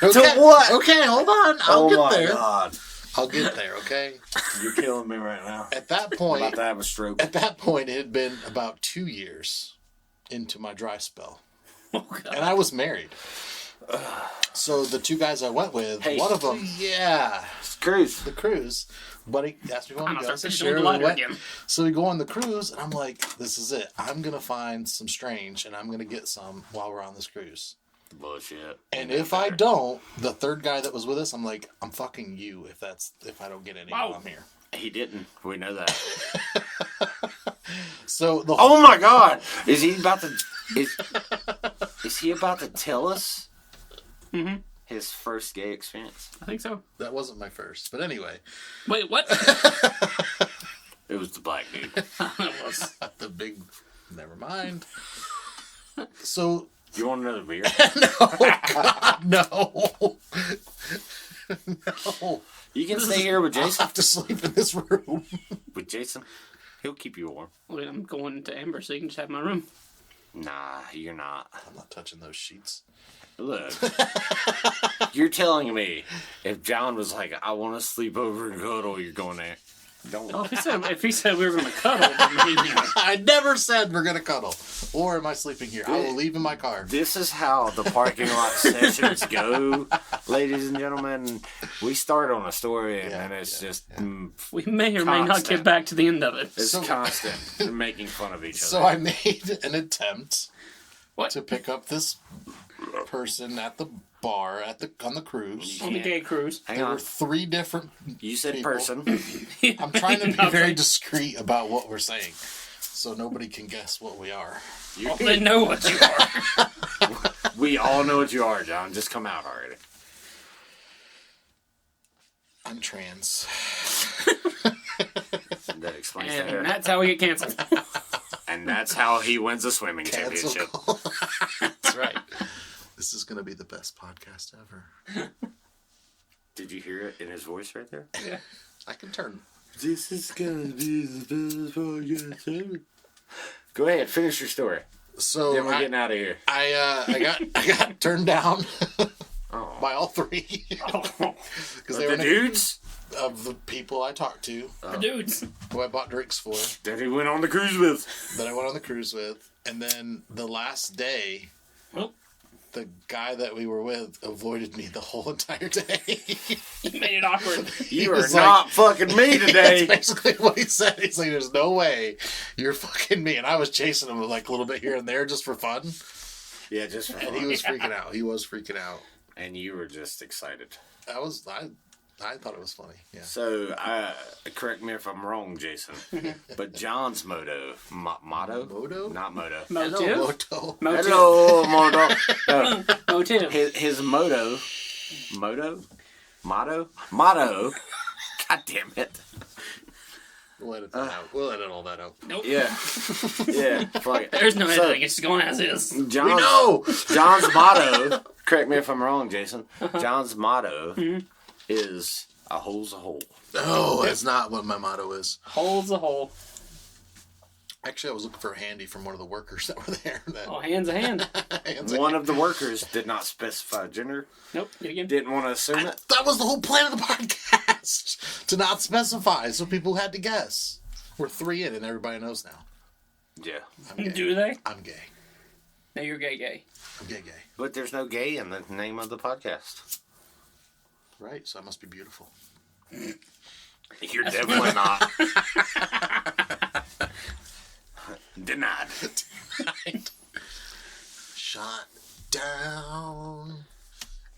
whoa! Okay, To what? Okay, hold on. I'll get there. God! I'll get there. Okay. You're killing me right now. At that I'm point, about to have a stroke. At that point, it had been about 2 years into my dry spell. Oh, God. And I was married. So the 2 guys I went with, Hey. one of them, yeah, Cruise. the cruise, buddy asked me if I I'm wanted to gonna go. I start said, fishing on sure, the we ladder went. again. So we go on the cruise, and I'm like, this is it. I'm going to find some strange, and I'm going to get some while we're on this cruise. Bullshit. And if I don't, the 3rd guy that was with us, I'm like, I'm fucking you if I don't get any while I'm here. He didn't. We know that. So the Oh my God! Is he about to? Is he about to tell us his first gay experience? I think so. that wasn't my first, but anyway, Wait, what? It was the black dude. That was. the big. Never mind. So You want another beer? no, no. You can stay here with I'll Jason. have to sleep in this room. With Jason. He'll keep you warm. Well, I'm going to Amber, so you can just have my room. Nah, you're not. I'm not touching those sheets. Look, you're telling me if John was like, I want to sleep over and cuddle, you're going there. Don't. Oh, if he said we were going to cuddle, then maybe. I never said we're gonna cuddle. Or am I sleeping here? I will leave in my car. This is how the parking lot sessions go, ladies and gentlemen. We start on a story and then it's just We may or may not Constant. get back to the end of it. it's constant. They're making fun of each other. So I made an attempt What? to pick up this person at the bar on the cruise. On the gay cruise. Hang There on. were 3 different. You said people. person. I'm trying to be Okay. very discreet about what we're saying, so nobody can guess what we are. Oh, they know what you are. We all know what you are, John. Just come out already. I'm trans. That explains And that. that's how we get canceled. And that's how he wins a swimming championship. That's right. This is gonna be the best podcast ever. Did you hear it in his voice right there? Yeah. I can turn. This is gonna be the best podcast ever. Go ahead, finish your story. So Then we're getting out of here. I got turned down Oh. by all 3 because they The were dudes of the people I talked to, The dudes. who I bought drinks for, that he went on the cruise with. that I went on the cruise with, and then the last day, Well, the guy that we were with avoided me the whole entire day. he made it awkward. You are was not fucking me today. That's basically what he said. He's like, "There's no way you're fucking me," and I was chasing him like a little bit here and there just for fun, Yeah, just for and he fun. was freaking out. He was freaking out. And you were just excited. I thought it was funny. Yeah. So, correct me if I'm wrong, Jason, but John's motto, Moto? not moto. Motive? Hello, Moto. Motive. Hello, motto. No, Motive. his motto. God damn it. We'll edit that out. We'll edit all that out. Nope. Yeah, yeah. Fuck it. There's no So, editing. It's going as is. John's, We know. John's motto. Correct me if I'm wrong, Jason. John's motto is a hole's a hole. No, that's not what my motto is. Holds a hole. Actually, I was looking for a handy from one of the workers that were there. That Oh, hand's a hand. One of the workers did not specify gender. Nope. Get again. Didn't want to assume it. That was the whole plan of the podcast, to not specify, so people had to guess. We're 3 in, and everybody knows now. Yeah. I'm gay. Do they? I'm gay. No, you're gay. I'm gay. But there's no gay in the name of the podcast. Right, so I must be beautiful. You're definitely not. Denied. Shot down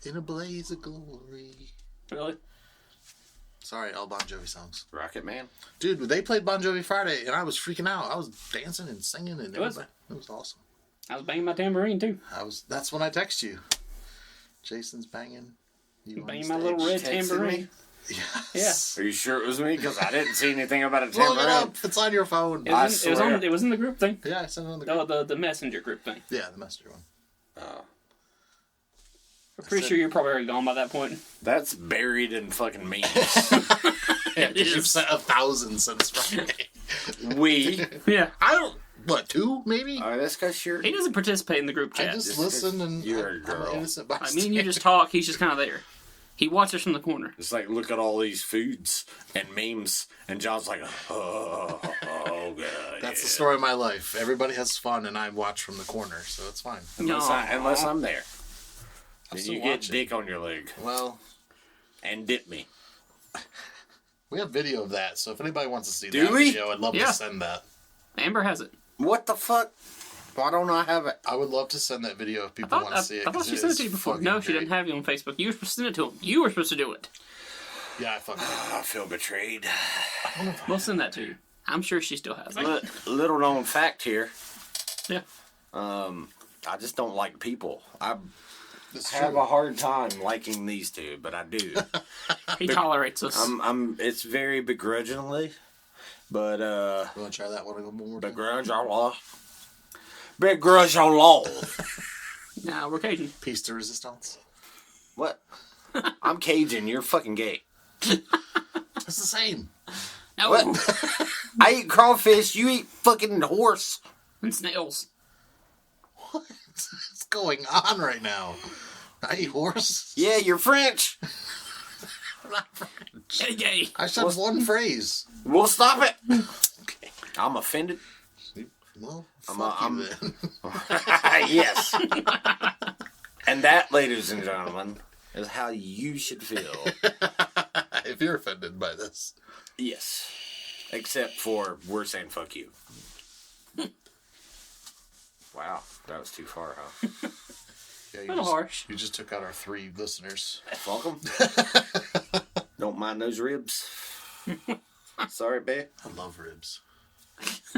in a blaze of glory. Really? Sorry, all Bon Jovi songs. Rocket Man. Dude, they played Bon Jovi Friday, and I was freaking out. I was dancing and singing, and It was? it was awesome. I was banging my tambourine too. That's when I text you. Jason's banging. You on Banging the my little stage. red Texted tambourine. me? Yes. Are you sure it was me? Because I didn't see anything about a Look it tambourine. up. It's on your phone. It was, swear. it was in the group thing. Yeah, I sent it on the No, the messenger group thing. Yeah, the messenger one. I'm pretty sure you're probably already gone by that point. That's buried in fucking memes. Yeah, It you've is. sent 1,000 since Friday. We. Yeah. I don't. What, 2 maybe? That's because you're. He doesn't participate in the group I chat. just Just listen and you're a I'm girl. an innocent I bystander. mean, you just talk. He's just kind of there. He watches from the corner. It's like, look at all these foods and memes. And John's like, oh God. That's the story of my life. Everybody has fun, and I watch from the corner, so it's fine. Unless I'm there. I'm Then still you get watching. dick on your leg. Well, And dip me. we have video of that, so if anybody wants to see Do that we? video, I'd love Yeah. to send that. Amber has it. What the fuck? Why don't I have it? I would love to send that video if people want to see it. I thought 'cause she sent it to you is before. fucking No, she great. didn't have you on Facebook. You were supposed to send it to him. You were supposed to do it. Yeah, I fucking I feel betrayed. We'll send that to you. I'm sure she still has it. Little known fact here. Yeah. I just don't like people. I It's have true. a hard time liking these two, but I do. He tolerates us. It's very begrudgingly, but You want to try that one more time? begrudgingly. Nah, we're Cajun. Piece de resistance. What? I'm Cajun. You're fucking gay. It's the same. No. What? I eat crawfish. You eat fucking horse. And snails. What's going on right now? I eat horse? Yeah, you're French. I'm not French. Gay. I said one phrase. We'll stop it. Okay. I'm offended. Well, I'm- you then. Yes. And that, ladies and gentlemen, is how you should feel. If you're offended by this. Yes. Except for we're saying fuck you. Wow, that was too far, huh? Yeah, A little harsh. You just took out our 3 listeners. Welcome. Don't mind those ribs. Sorry, babe. I love ribs.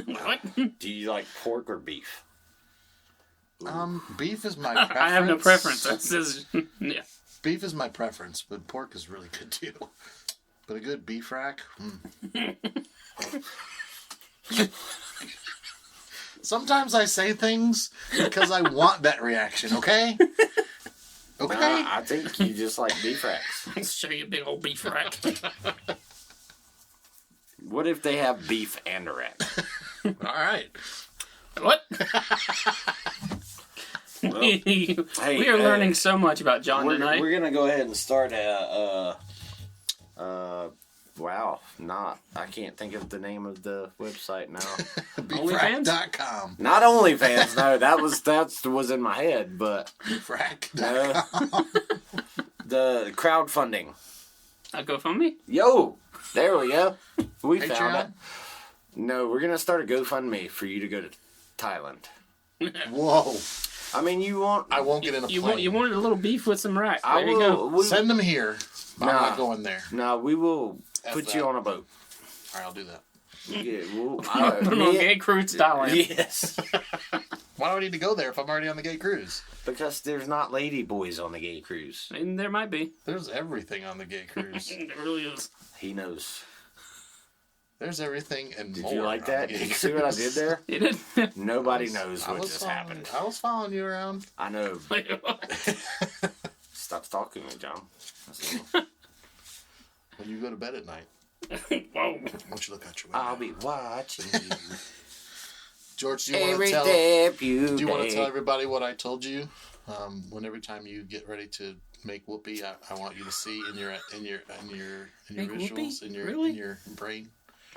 What? Do you like pork or beef? Beef is my preference. I have no preference. This is, yeah. Beef is my preference, but pork is really good too. But a good beef rack. Sometimes I say things because I want that reaction, okay? Okay? I think you just like beef racks. I'll show you a big old beef rack. What if they have beef and a rack? Alright. What? Well, we are learning so much about John tonight. We're gonna go ahead and start wow, I can't think of the name of the website now. Beefrack.com. Not OnlyFans, no, that was in my head, but Beefrack.com. the crowdfunding. GoFundMe? Yo, there we go. We Patreon? found it. No, we're gonna start a GoFundMe for you to go to Thailand. Whoa. I mean, you want? I won't get in a plane. You wanted a little beef with some rack. I There you will. go. Send them here. I'm Nah. not going there. No, we will put you that. on a boat. Alright, I'll do that. Yeah, we'll, Put them on gay cruise to Thailand. Yes, Why do I need to go there if I'm already on the gay cruise? because there's not lady boys on the gay cruise. And there might be. There's everything on the gay cruise. There really is. He knows. There's everything and Did more. you like on that? the gay Did you see what I cruise. did there? You did. Nobody knows I what was just following- happened. I was following you around. I know. Stop talking to me, John. When you go to bed at night, Whoa. why don't you look out your window? I'll be watching you. George, do you want Every to tell? step you Do you want to take. tell everybody what I told you? Every time you get ready to make whoopee, I want you to see in your Make visuals, whoopee? in your Really? brain.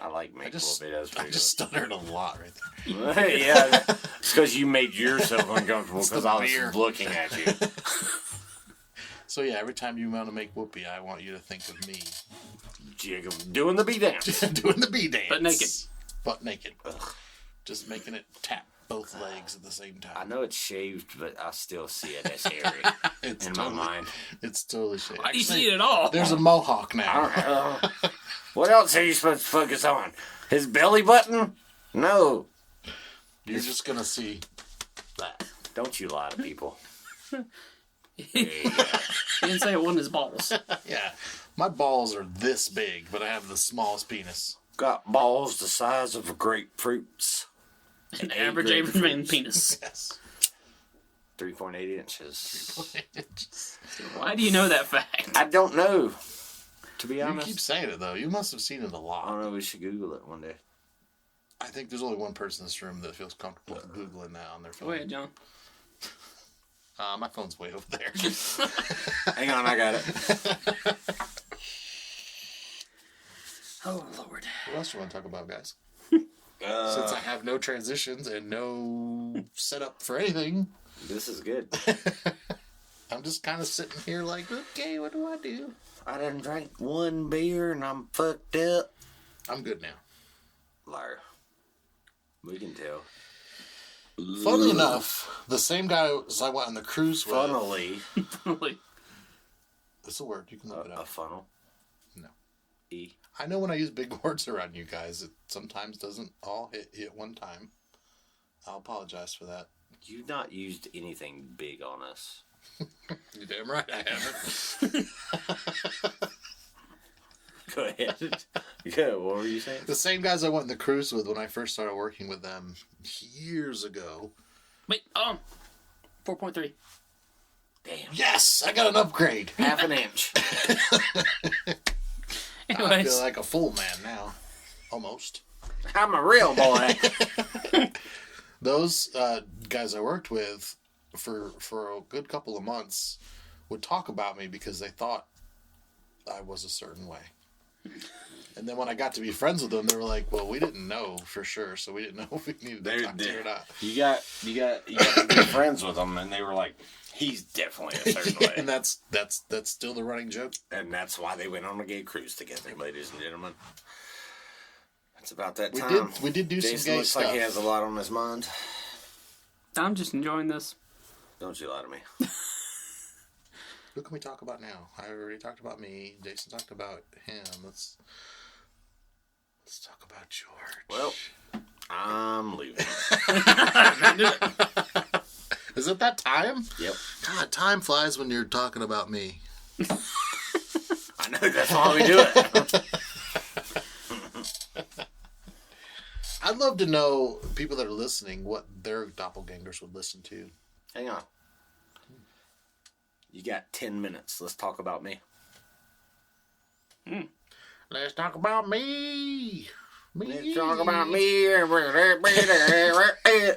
I like make just videos. I just stuttered a lot right there. Hey, yeah, it's because you made yourself uncomfortable It's because the I was beer. looking at you. So yeah, every time you want to make whoopee, I want you to think of me Doing the beat dance. doing the bee dance, Butt naked. butt naked, just making it tap both legs at the same I time. know it's shaved, but I still see it as hairy It's in totally, my mind. It's totally shit. Why do you see it at all? There's a mohawk now. What else are you supposed to focus on? His belly button? No. You're just gonna see that. Don't you lie to people. He didn't say it wasn't his balls. Yeah, my balls are this big, but I have the smallest penis. Got balls the size of grapefruits. An average Abraham penis. Yes. 3.8 inches. Why do you know that fact? I don't know. To be You honest, keep saying it though. You must have seen it a I lot. don't know. We should Google it one day. I think there's only one person in this room that feels comfortable googling that on their phone. Go ahead, John. My phone's way over there. Hang on, I got it. Oh, Lord. What else do you want to talk about, guys? Since I have no transitions and no setup for anything, This is good. I'm just kind of sitting here like, okay, what do I do? I done drank one beer and I'm fucked up. I'm good now. Liar. We can tell. Funnily enough, the same guy as I went on the cruise with. Funnily. Like, It's a word. You can look it A up. funnel. No. E. I know when I use big words around you guys, it sometimes doesn't all hit one time. I'll apologize for that. You've not used anything big on us. You're damn right I haven't. Go ahead. Yeah, what were you saying? The same guys I went on the cruise with when I first started working with them years ago. wait, 4.3. Damn. Yes, I got an upgrade. Half an inch. I Anyways, feel like a full man now. Almost. I'm a real boy. Those guys I worked with for a good couple of months would talk about me because they thought I was a certain way. And then when I got to be friends with them, they were like, "Well, we didn't know for sure, so we didn't know if we needed to talk to you or not." You got to be friends with them, and they were like, "He's definitely a certain way." And that's still the running joke. And that's why they went on a gay cruise together, ladies and gentlemen. It's about that time. We did do Jason some gay looks stuff. like he has a lot on his mind. I'm just enjoying this. Don't you lie to me. Who can we talk about now? I already talked about me. Jason talked about him. Let's talk about George. Well, I'm leaving. Is it that time? Yep. God, time flies when you're talking about me. I know, that's why we do it. I'd love to know, people that are listening, what their doppelgangers would listen to. Hang on. You got 10 minutes. Let's talk about me. Let's talk about me. Let's talk about me.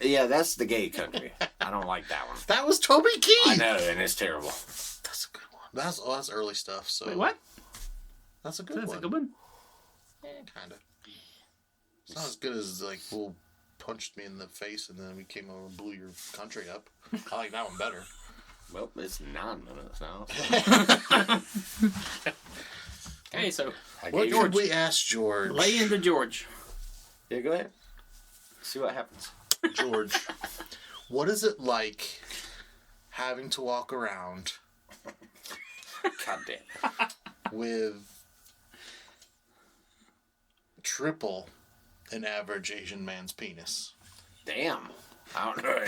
Yeah, that's the gay country. I don't like that one. That was Toby Keith. I know, and it's terrible. That's a good one. That's early stuff. So Wait, what? That's a good That's one. a good one. Yeah, kind of. It's not as good as like Will punched me in the face and then we came over and blew your country up. I like that one better. Well, it's 9 minutes now. Okay, so What should we ask George? lay into George. Yeah, go ahead. See what happens. George, what is it like having to walk around God damn. with triple an average Asian man's penis? Damn. I don't know.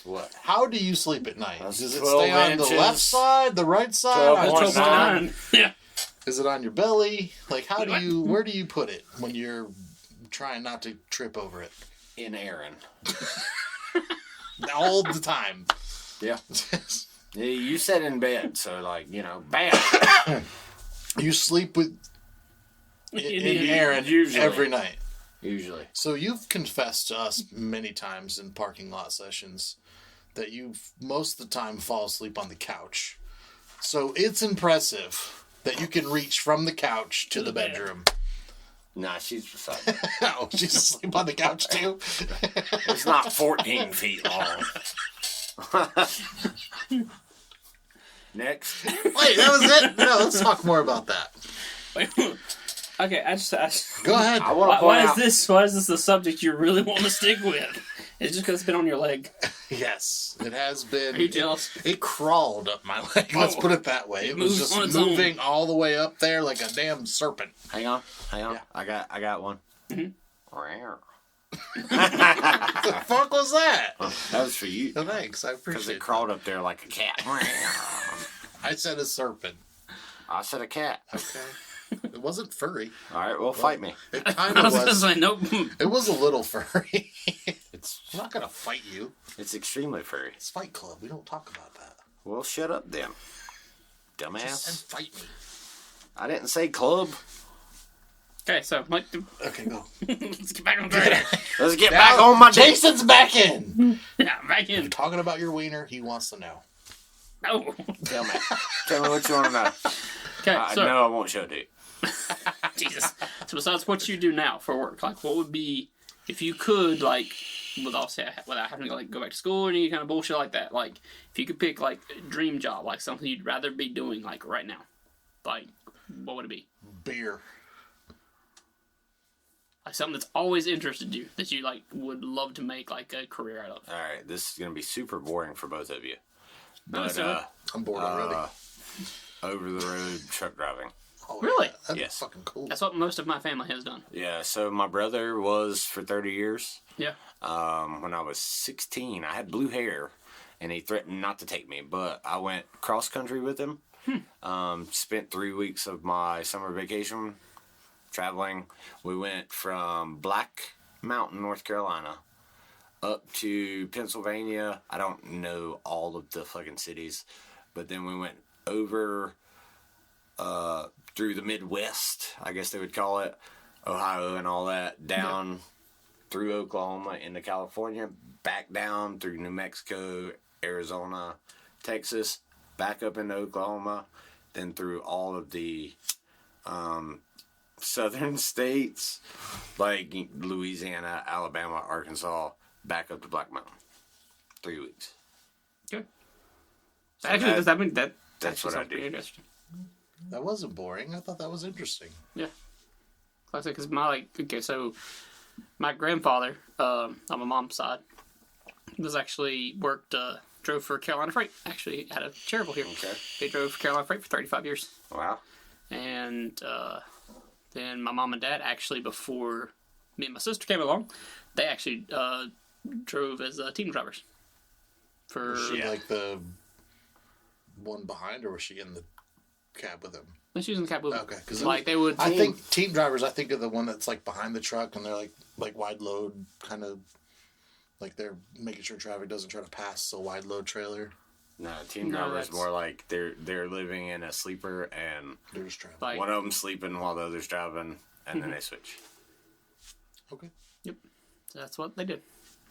What? How do you sleep at night? That's Does it 12 stay on the inches. left side, the right side? 12.9. Yeah. Is it on your belly? Like, where do you put it when you're trying not to trip over it? In Aaron. All the time. Yeah. Yeah, you said in bed, so like, bam. You sleep with in Aaron Usually. every night. Usually. So you've confessed to us many times in parking lot sessions that you most of the time fall asleep on the couch. So it's impressive that you can reach from the couch to the bedroom. Nah, she's beside me. Oh, she's asleep on the couch too? It's not 14 feet long. Next. Wait, that was it? No, let's talk more about that. Wait, okay, I just Go ahead. I want to point why out. is this the subject you really want to stick with? It's just because it's been on your leg. Yes, it has been. Are you jealous? It crawled up my leg. Let's Oh. put it that way. It was moves on just its own. moving all the way up there like a damn serpent. Hang on. Yeah. I got one. Mhm. The fuck was that? That was for you. Oh, thanks, I Because appreciate it crawled up there like a cat. that. I said a serpent. I said a cat. Okay. It wasn't furry. All right, well, fight me. It kind I of was gonna was. say nope. It was a little furry. It's I'm not gonna fight you. it's extremely furry. It's Fight Club. We don't talk about that. Well, shut up then, Just and dumbass. fight me. I didn't say club. Okay, so Okay, go. let's get back on track. Let's get back on my date. Jason's back in. Yeah, back in. Talking about your wiener, he wants to know. No. Tell me what you want to know. Okay, so No, I won't show it. Jesus. So besides what you do now for work, like what would be if you could without having to go back to school or any kind of bullshit like that, like if you could pick like a dream job, like something you'd rather be doing like right now, like what would it be? Beer. Like something that's always interested you that you like would love to make like a career out of. All right, this is gonna be super boring for both of you. No, But so- I'm bored already. over the road truck driving. Oh, really? yeah, that'd Yes. be fucking cool. That's what most of my family has done. Yeah, so my brother was for 30 years. Yeah. When I was 16, I had blue hair, and he threatened not to take me, but I went cross country with him. Spent 3 weeks of my summer vacation traveling. We went from Black Mountain, North Carolina, up to Pennsylvania. I don't know all of the fucking cities, but then we went over through the Midwest, I guess they would call it, Ohio and all that, down through Oklahoma into California, back down through New Mexico, Arizona, Texas, back up into Oklahoma, then through all of the southern states like Louisiana, Alabama, Arkansas, back up to Black Mountain. 3 weeks. Good. So Actually, that's what I do. Interesting. That wasn't boring. I thought that was interesting. Yeah. Classic, because so my grandfather, on my mom's side, was actually drove for Carolina Freight, actually out of Cherryville here. Okay. He drove for Carolina Freight for 35 years. Wow. And then my mom and dad, actually, before me and my sister came along, they actually drove as team drivers. Was she like the one behind, or was she in the cab with him? She was in the cab with him. Okay, because like they would. I think team drivers. I think of the one that's like behind the truck, and they're like wide load, kind of like they're making sure traffic doesn't try to pass a wide load trailer. No, team driver is more like they're living in a sleeper, and they're just driving. Like, one of them sleeping while the other's driving, and then they switch. Okay. Yep. So that's what they did.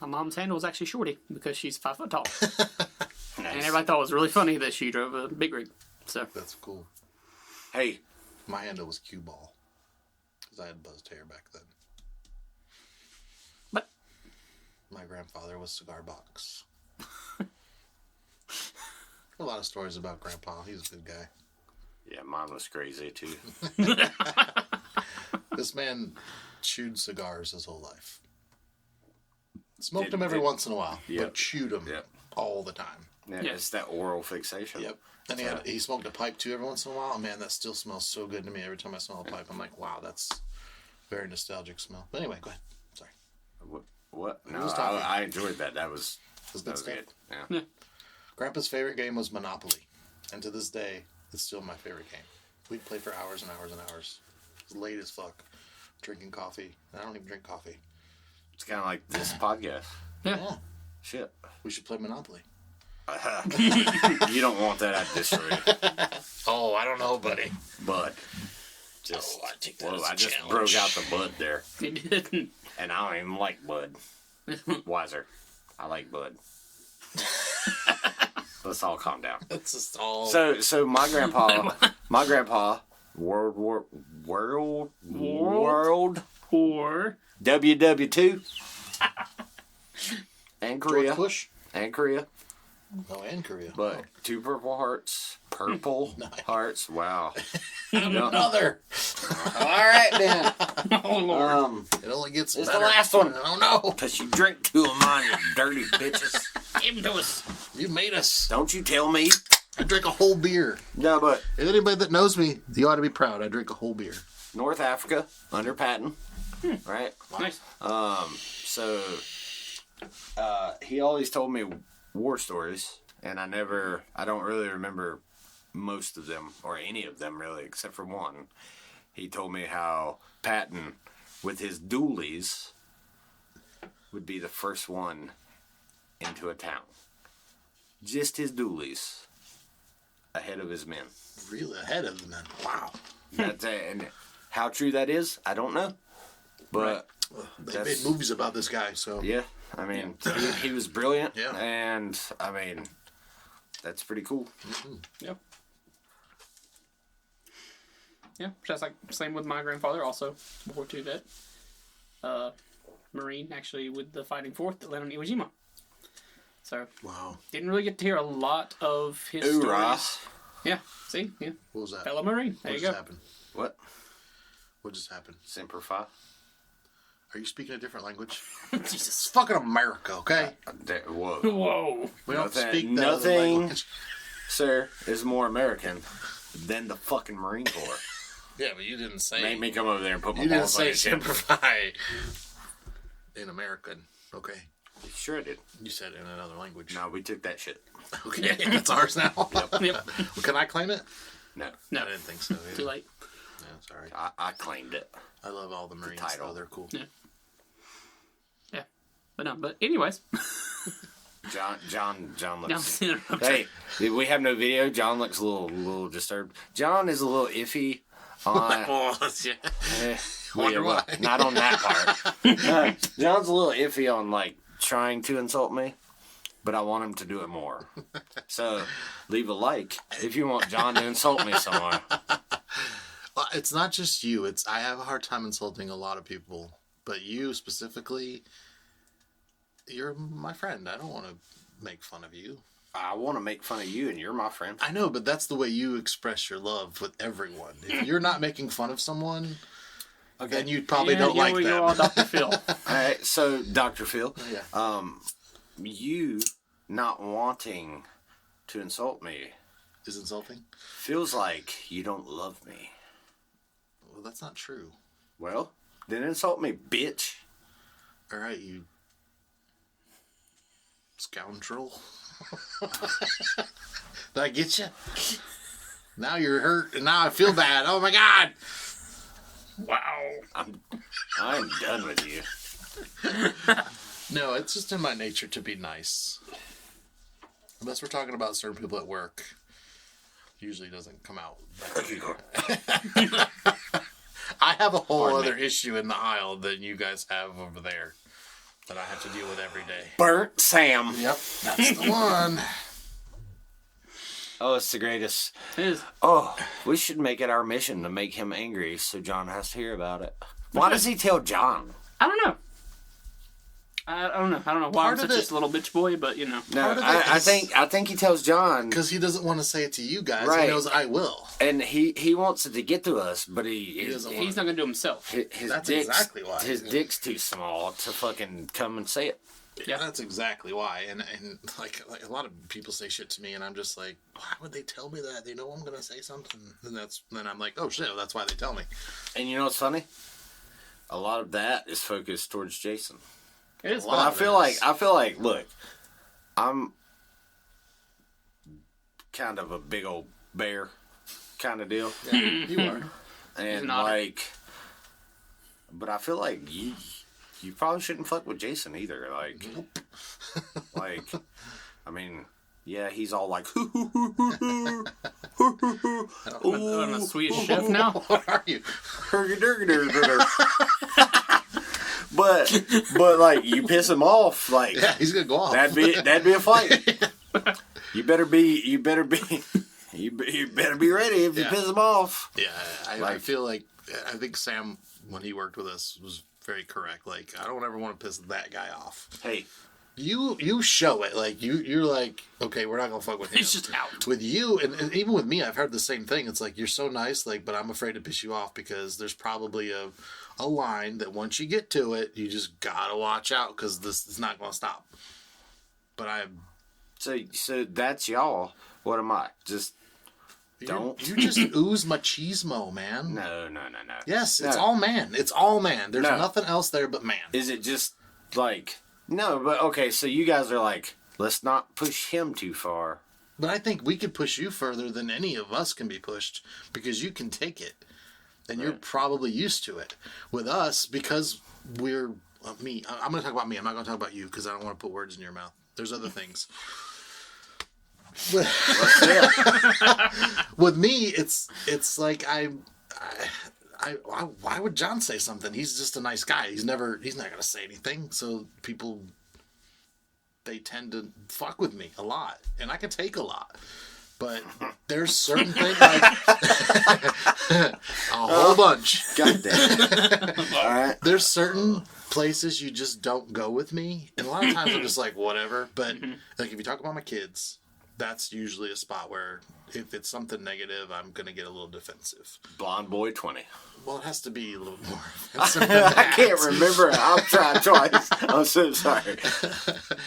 My mom's handle was actually Shorty because she's 5 foot tall. Nice. And everybody thought it was really funny that she drove a big rig. So That's cool. Hey, My handle was cue ball because I had buzzed hair back then. But My grandfather was cigar box. A lot of stories about Grandpa. He's a good guy. yeah, mine was crazy too. This man chewed cigars his whole life. Smoked them every once in a while, Yep. but chewed them Yep. all the time. Yeah, Yeah. it's that oral fixation. Yep. And he smoked a pipe too every once in a while. Man, that still smells so good to me every time I smell a pipe. I'm like, wow, that's very nostalgic smell. But anyway, go ahead. Sorry. What? No, was talking? I enjoyed that. That was Good stuff. good. Yeah. Grandpa's favorite game was Monopoly. And to this day, it's still my favorite game. We'd play for hours and hours and hours. It was late as fuck. Drinking coffee. I don't even drink coffee. It's kind of like this podcast. Yeah. Shit. We should play Monopoly. You don't want that at this rate. Oh, I don't know, buddy. Bud. Just, I take that as a I just challenge. broke out the bud there. he didn't. And I don't even like bud. Wiser. I like bud. Let's all calm down. That's just all. So my grandpa, World Or WW2 and Korea. George Bush? And Korea. Oh, and Korea. But 2 purple hearts. Purple hearts. Wow. Another. All right, then. oh lord, It only gets It's better. the last one. I don't know. Because you drink 2 of mine, you dirty bitches. give him to us. You made us. Don't you tell me. I drink a whole beer. No, but If anybody that knows me, you ought to be proud. I drink a whole beer. North Africa, under Patton. Right? Nice. So, he always told me war stories, and I don't really remember most of them, or any of them really, except for one. He told me how Patton, with his dualies, would be the first one into a town. Just his dualies, ahead of his men. Really ahead of the men. Wow. And how true that is, I don't know. But They made movies about this guy, so. yeah, I mean, he was brilliant. Yeah. And I mean, that's pretty cool. Yep. Yeah, just like same with my grandfather, also World War II vet, Marine, actually with the Fighting Fourth that landed on Iwo Jima. So Wow. didn't really get to hear a lot of his Hoorah. stories. Yeah, see, yeah, What was that? fellow Marine. There What you just go. happened? What? What just happened? Semper Fi? Are you speaking a different language? Jesus. It's fucking America, okay? Whoa. Whoa. We don't Nothing- speak that other nothing- language. Sir, is more American than the fucking Marine Corps. Yeah, but you didn't say. Make me come over there and put my You didn't balls on say your chin. simplify in American. Okay. Sure I did. You said it in another language. No, we took that shit. Okay, it's ours now. Yep. Can I claim it? No. No, I didn't think so. too late. Yeah, sorry. I claimed it. I love all the Marines. title. Oh, they're cool. Yeah. Yeah. But no, but anyways. John looks. Hey, we have no video. John looks a little disturbed. John is a little iffy on. Wonder why. Not on that part. John's a little iffy on like trying to insult me, but I want him to do it more. So leave a like if you want John to insult me somewhere. Well, it's not just you. I have a hard time insulting a lot of people, but you specifically, you're my friend. I don't want to make fun of you. I want to make fun of you, and you're my friend. I know, but that's the way you express your love with everyone. If you're not making fun of someone, then you probably don't like them. Go on Dr. Phil. All right, so Dr. Phil, Yeah. You not wanting to insult me Is insulting? feels like you don't love me. Well, that's not true. Well, then insult me, bitch. All right, you scoundrel. Did I get you? Now you're hurt, and now I feel bad. Oh my God! Wow. I'm done with you. No, it's just in my nature to be nice. Unless we're talking about certain people at work. Usually doesn't come out. I have a whole other issue in the aisle than you guys have over there that I have to deal with every day. Burnt Sam. Yep, that's the one. Oh, it's the greatest. It is. Oh, we should make it our mission to make him angry so John has to hear about it. Why does he tell John? I don't know. I don't know. I don't know why Part I'm of such it- a little bitch boy, but you know. No, Part of it I is- think he tells John, Because he doesn't want to say it to you guys. Right. He knows I will. and he wants it to get to us, but he doesn't He's not gonna do it himself. his That's dick's, exactly why. his dick's too small to fucking come and say it. Yeah, that's exactly why. And like a lot of people say shit to me, and I'm just like, why would they tell me that? They know I'm gonna say something, and then I'm like, oh shit, that's why they tell me. And you know what's funny? A lot of that is focused towards Jason. It is. But I feel like, look, I'm kind of a big old bear kind of deal. Yeah, you are. And not. like, but I feel like you probably shouldn't fuck with Jason either. Like, like, I mean, yeah, he's all like, I'm a Swedish chef now. What are you? but like, you piss him off, like, Yeah, he's gonna go off. that'd be a fight. You better be ready if you Yeah. piss him off. Yeah, I feel like I think Sam, when he worked with us, was very correct. Like, I don't ever want to piss that guy off. Hey, You show it. Like, you're like, okay, we're not gonna fuck with him. He's just out. With you, and even with me, I've heard the same thing. It's like, you're so nice, like, but I'm afraid to piss you off because there's probably a line that once you get to it, you just gotta watch out because this is not gonna stop. But so that's y'all. What am I? Just don't. You just ooze machismo, man. No. Yes, it's No. all man. It's all man. There's No. nothing else there but man. Is it just like no? But okay, so you guys are like, let's not push him too far. But I think we could push you further than any of us can be pushed because you can take it. And you're probably used to it. With us, because we're me, I'm going to talk about me. I'm not going to talk about you because I don't want to put words in your mouth. There's other things. Let's see it. With me, it's like why would John say something? He's just a nice guy. He's not going to say anything. So people, they tend to fuck with me a lot, and I can take a lot. But there's certain things like a whole bunch. God damn. All right. There's certain places you just don't go with me, and a lot of times I'm just like whatever. But like if you talk about my kids, that's usually a spot where if it's something negative, I'm gonna get a little defensive. Blonde boy 20. Well, it has to be a little more offensive than that. I can't remember. I've tried twice. I'm so sorry.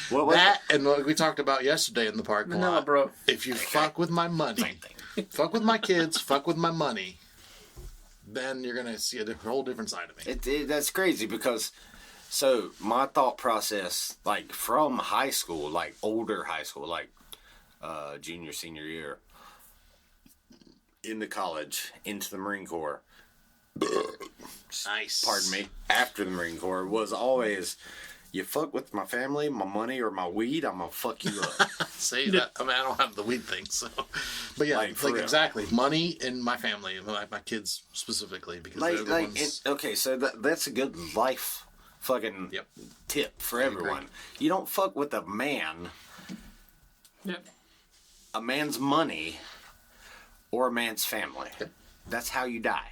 What was That and what we talked about yesterday in the parking Vanilla, lot. bro. If you fuck with my money, fuck with my kids, fuck with my money, then you're gonna see a whole different side of me. That's crazy because so my thought process, like from high school, like older high school, like junior, senior year, into college, into the Marine Corps, Nice. pardon me, after the Marine Corps, was always You fuck with my family, my money, or my weed, I'm gonna fuck you up. See, that, I mean, I don't have the weed thing, so. But yeah, like exactly. Money and my family, my kids specifically, because they're the ones... Okay, so that's a good life fucking tip for everyone. You don't fuck with a man, a man's money, or a man's family. Yep. That's how you die.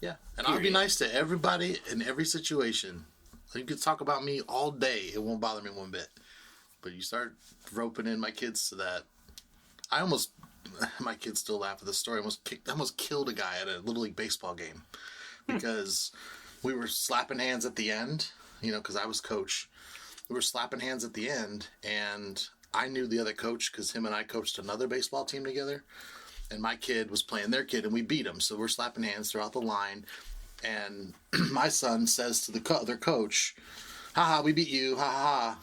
Yeah, and I'll be nice to everybody in every situation. You could talk about me all day. It won't bother me one bit. But you start roping in my kids to that. My kids still laugh at this story. I almost killed a guy at a Little League baseball game because we were slapping hands at the end, because I was coach. We were slapping hands at the end, and I knew the other coach because him and I coached another baseball team together. And my kid was playing their kid, and we beat him. So we're slapping hands throughout the line. And my son says to the other coach, "Ha, we beat you, ha, ha."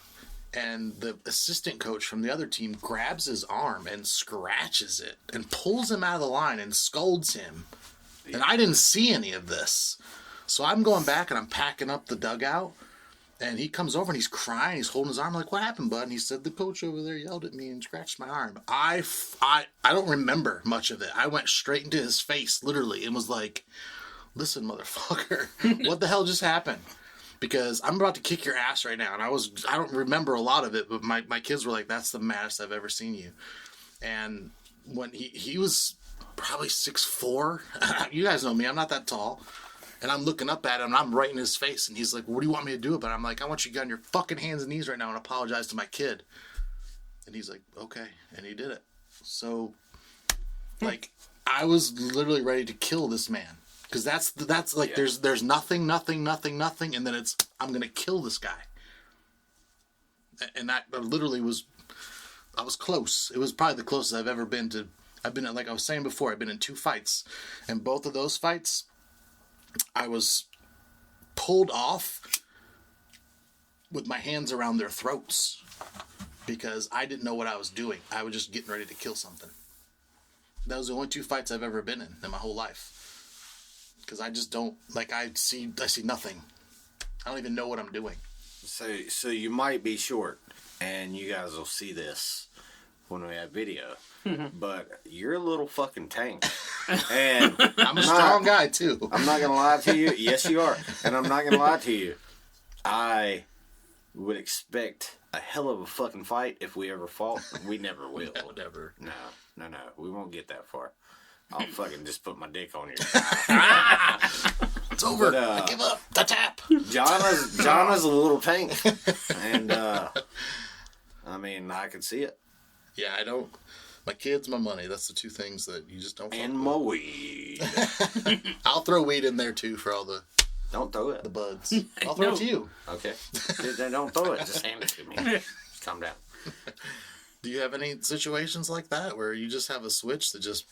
And the assistant coach from the other team grabs his arm and scratches it and pulls him out of the line and scolds him. And I didn't see any of this. So I'm going back and I'm packing up the dugout. And he comes over and he's crying. He's holding his arm. I'm like, "What happened, bud?" And he said, "The coach over there yelled at me and scratched my arm." I don't remember much of it. I went straight into his face, literally, and was like, "Listen, motherfucker, what the hell just happened?" Because I'm about to kick your ass right now. And I don't remember a lot of it, but my kids were like, "That's the maddest I've ever seen you." And when he was probably 6'4", you guys know me, I'm not that tall. And I'm looking up at him, and I'm right in his face, and he's like, "What do you want me to do about it?" I'm like, "I want you to get on your fucking hands and knees right now and apologize to my kid." And he's like, "Okay," and he did it. So, I was literally ready to kill this man. Because that's like, there's nothing, and then it's, I'm going to kill this guy. And that literally I was close. It was probably the closest I've ever been to, I've been, like I was saying before, I've been in 2 fights. And both of those fights, I was pulled off with my hands around their throats. Because I didn't know what I was doing. I was just getting ready to kill something. That was the only 2 fights I've ever been in my whole life. Because I just don't, I see nothing. I don't even know what I'm doing. So you might be short, and you guys will see this when we have video. But you're a little fucking tank. And I'm a strong guy, too. I'm not going to lie to you. Yes, you are. And I'm not going to lie to you. I would expect a hell of a fucking fight if we ever fought. We never will. Never. No. We won't get that far. I'll fucking just put my dick on you. It's over. But, I give up. The tap. John is a little tank. And, I mean, I can see it. Yeah, I don't. My kids, my money. That's the 2 things that you just don't. And my weed. I'll throw weed in there, too, for all the... Don't throw it. The buds. I'll throw it to you. Okay. Then don't throw it. Just hand it to me. Calm down. Do you have any situations like that where you just have a switch that just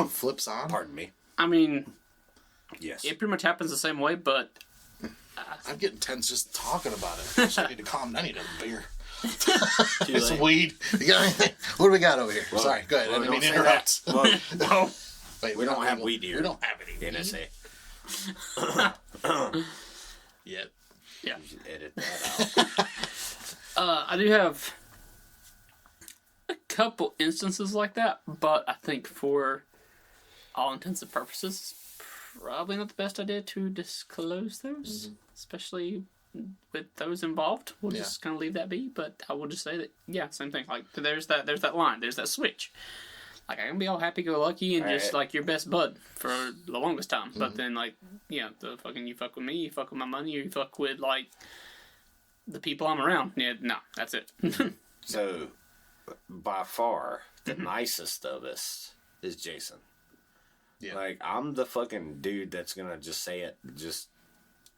flips on? Pardon me. I mean, yes. It pretty much happens the same way, but... I'm getting tense just talking about it. I need to calm down. I need a beer. Some weed. You got anything? What do we got over here? Well, sorry, go ahead. I didn't mean to interrupt. No. Wait, we don't have weed here. We don't have any NSA. Yet. Yeah. You should edit that out. I do have a couple instances like that, but I think for all intents and purposes, probably not the best idea to disclose those, especially with those involved. We'll just kind of leave that be, but I will just say that, same thing. Like, there's that line, there's that switch. Like, I can be all happy-go-lucky and just, like, your best bud for the longest time. But then, like, the fucking, you fuck with me, you fuck with my money, or you fuck with, like, the people I'm around. Yeah, no, that's it. So, by far, the nicest of us is Jason. Yeah. Like, I'm the fucking dude that's gonna just say it just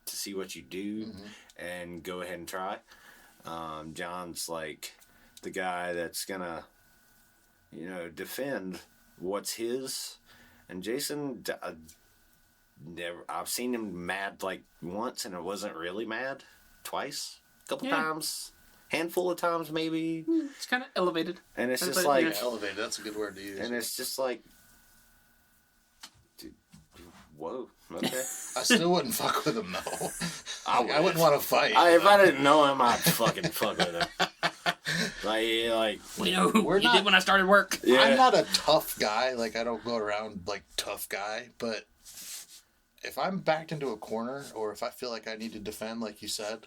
to see what you do and go ahead and try. John's, like, the guy that's gonna... defend what's his. And Jason, I've seen him mad like once, and it wasn't really mad. Twice, a couple times, handful of times maybe. It's kind of elevated. And it's just like elevated. That's a good word to use. And it's just like, dude, whoa, okay. I still wouldn't fuck with him though. I wouldn't want to fight. If I didn't know him, I'd fucking fuck with him. We know who you did when I started work. Yeah. I'm not a tough guy. Like, I don't go around like tough guy. But if I'm backed into a corner, or if I feel like I need to defend, like you said,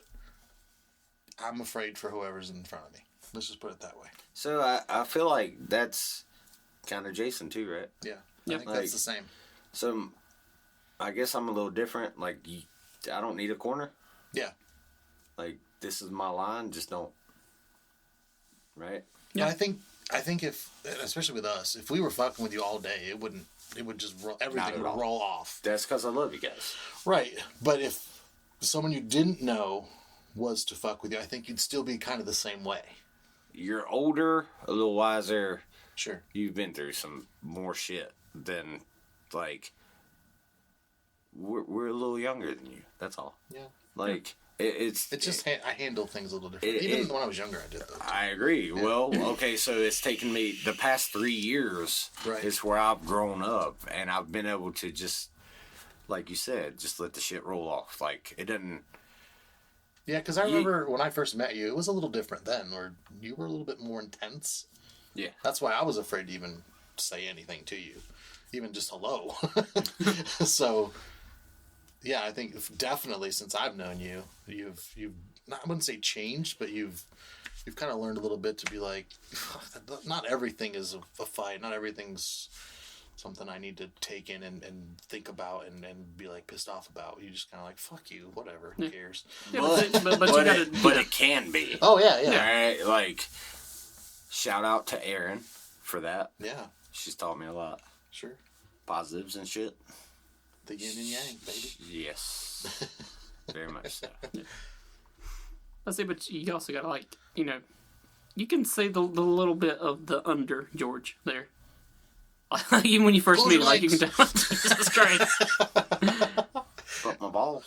I'm afraid for whoever's in front of me. Let's just put it that way. So I feel like that's kind of Jason too, right? Yeah. Yep. I think that's the same. So I guess I'm a little different. Like, I don't need a corner. Yeah. Like, this is my line. Just don't. Right? Yeah. I think if, especially with us, if we were fucking with you all day, it would just everything would roll off. That's because I love you guys. Right. But if someone you didn't know was to fuck with you, I think you'd still be kind of the same way. You're older, a little wiser. Sure. You've been through some more shit than, like, we're a little younger than you. That's all. Yeah. Like, it's just I handle things a little different. Even when I was younger, I did those. I agree. Yeah. Well, okay, so it's taken me the past 3 years is where I've grown up, and I've been able to just, like you said, just let the shit roll off. Like, it doesn't. Yeah, because I remember when I first met you, it was a little different then, or you were a little bit more intense. Yeah. That's why I was afraid to even say anything to you, even just hello. So, yeah, I think definitely since I've known you, you've not, I wouldn't say changed, but you've kind of learned a little bit to be like, not everything is a fight, not everything's something I need to take in and think about and be like pissed off about. You just kind of like, fuck you, whatever, who cares? Yeah, but it can be. Oh yeah. All right, like, shout out to Erin for that. Yeah, she's taught me a lot. Sure. Positives and shit. The yin and yang, baby. Yes. Very much so. Yeah. I see, but you also gotta, like, you can say the little bit of the under George there. Even when you first meet him, like, you can tell. Jesus Christ. But my balls.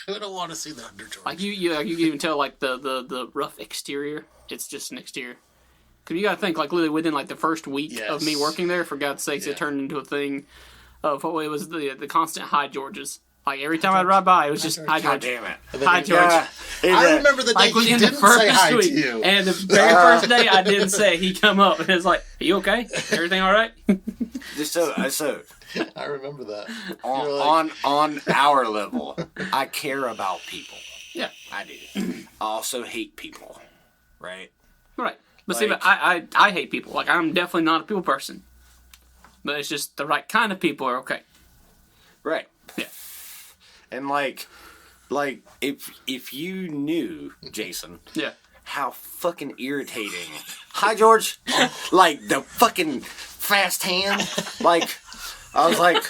I don't want to see the under George. Like, you can even tell, like, the rough exterior. It's just an exterior. Because you gotta think, like, literally within, like, the first week of me working there, for God's sakes, it turned into a thing of what it was the constant hi Georges. Like, every time I'd ride by, it was just hi George. God damn it. Hi George. I remember the day he didn't say hi to you. And the very first day I didn't say, he come up and it's like, are you okay? Everything all right? So I remember that. On our level, I care about people. Yeah. I do. I also hate people. Right? Right. But see, but I hate people. Like, I'm definitely not a people person. But it's just the right kind of people are okay. Right. Yeah. And like if you knew, Jason, how fucking irritating. Hi, George. Like, the fucking fast hand. Like, I was like,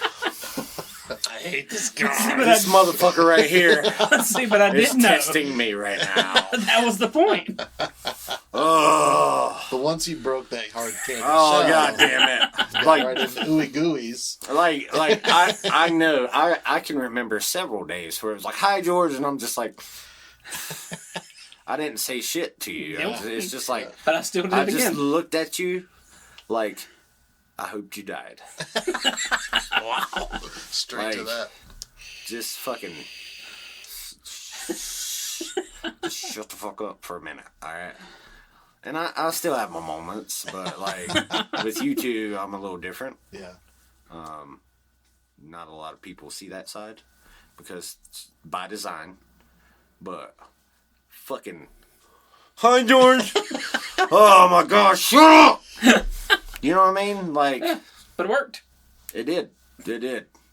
I hate this guy. This motherfucker right here. See, but I didn't know. Texting me right now. That was the point. Oh. But once you broke that hard candy Oh, shell, God damn it. like, right in the ooey gooeys. Like I know. I can remember several days where it was like, hi, George. And I'm just like, I didn't say shit to you. It's just like, but I still did it just again. looked at you like, I hoped you died. Wow. Straight to that. Just fucking just shut the fuck up for a minute, alright? And I still have my moments, but like with you two, I'm a little different. Yeah. Not a lot of people see that side because it's by design, but fucking hi, George. Oh my gosh, shut up. You know what I mean? Like, but it worked. It did.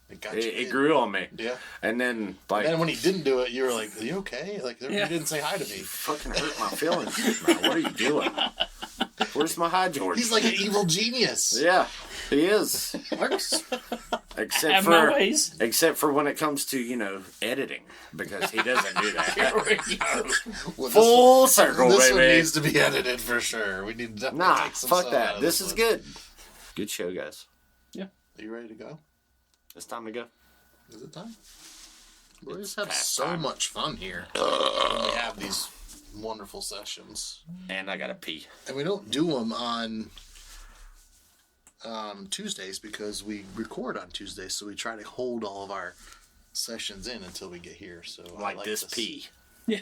It grew on me. Yeah. And then, like, and then when he didn't do it, you were like, "Are you okay?" Like, you didn't say hi to me. Fucking hurt my feelings, man. What are you doing? Where's my hi, George? He's like an evil genius. Yeah, he is. Works. Except for when it comes to, editing, because he doesn't do that. Here we go. Well, Full circle, this baby. one needs to be edited for sure. We need to take some fuck stuff that. out of This is one. good. Good show, guys. Yeah. Are you ready to go? It's time to go. Is it time? We just have so much fun here when we have these wonderful sessions. And I gotta pee. And we don't do them on Tuesdays because we record on Tuesdays, so we try to hold all of our sessions in until we get here. So like this pee. Yeah.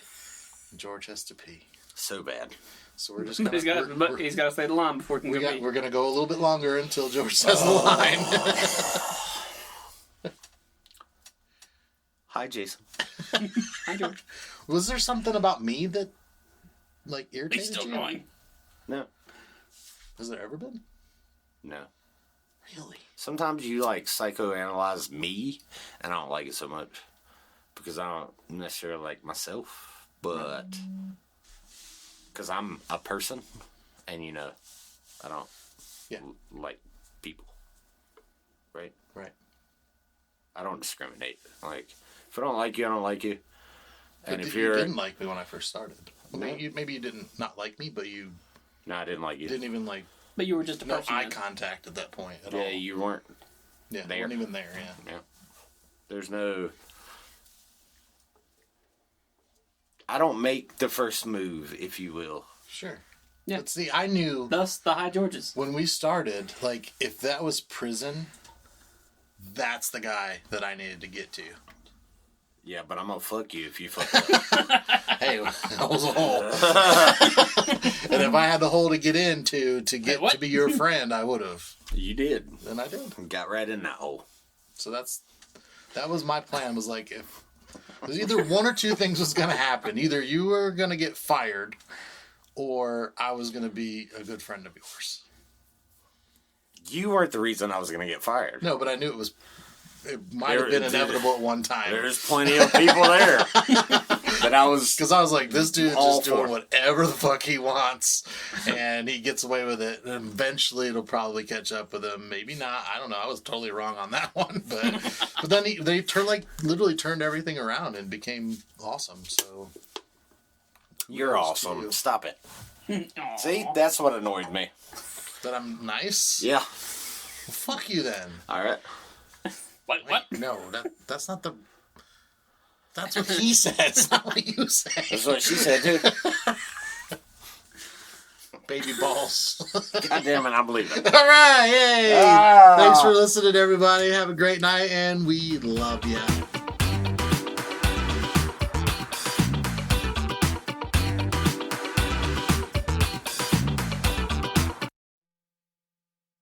George has to pee. So bad. So we're just But he's got to say the line before he can go pee. We're going to go a little bit longer until George says the line. Hi, Jason. Hi, George. Was there something about me that, like, irritated He's still you? going. No. Has there ever been? No. Really? Sometimes you, like, psychoanalyze me, and I don't like it so much. Because I don't necessarily like myself. But... Because I'm a person, and, you know, I don't like people. Right? Right. I don't discriminate. Like, if I don't like you, I don't like you. And But if you you're... didn't like me when I first started. Maybe you didn't not like me, but you... No, I didn't like you. Didn't even, like... But you were just a No person. eye contact at that point at all. Yeah, you weren't Yeah, there. weren't even there, yeah. Yeah. There's no... I don't make the first move, if you will. Sure. Yeah. But see, I knew... Thus, the High Georges. When we started, like, if that was prison, that's the guy that I needed to get to. Yeah, but I'm gonna fuck you if you fuck up. Hey, that was a hole. And if I had the hole to get into to get to be your friend, I would have. You did. And I did. Got right in that hole. So that was my plan, was like, if there's either one or two things was going to happen. Either you were going to get fired, or I was going to be a good friend of yours. You weren't the reason I was gonna get fired. No, but I knew it might have been inevitable at one time. There's plenty of people there. But I was... Because I was like, this dude's all just doing for whatever the fuck he wants, and he gets away with it, and eventually it'll probably catch up with him. Maybe not. I don't know. I was totally wrong on that one. But then they literally turned everything around and became awesome. So You're awesome. Stop it. See? That's what annoyed me. That I'm nice? Yeah. Well, fuck you then. Alright. What? No, that's not the... That's what he says, not what you say. That's what she said, too. Baby balls. God damn it, I believe it. All right, yay! Ah. Thanks for listening, everybody. Have a great night, and we love you.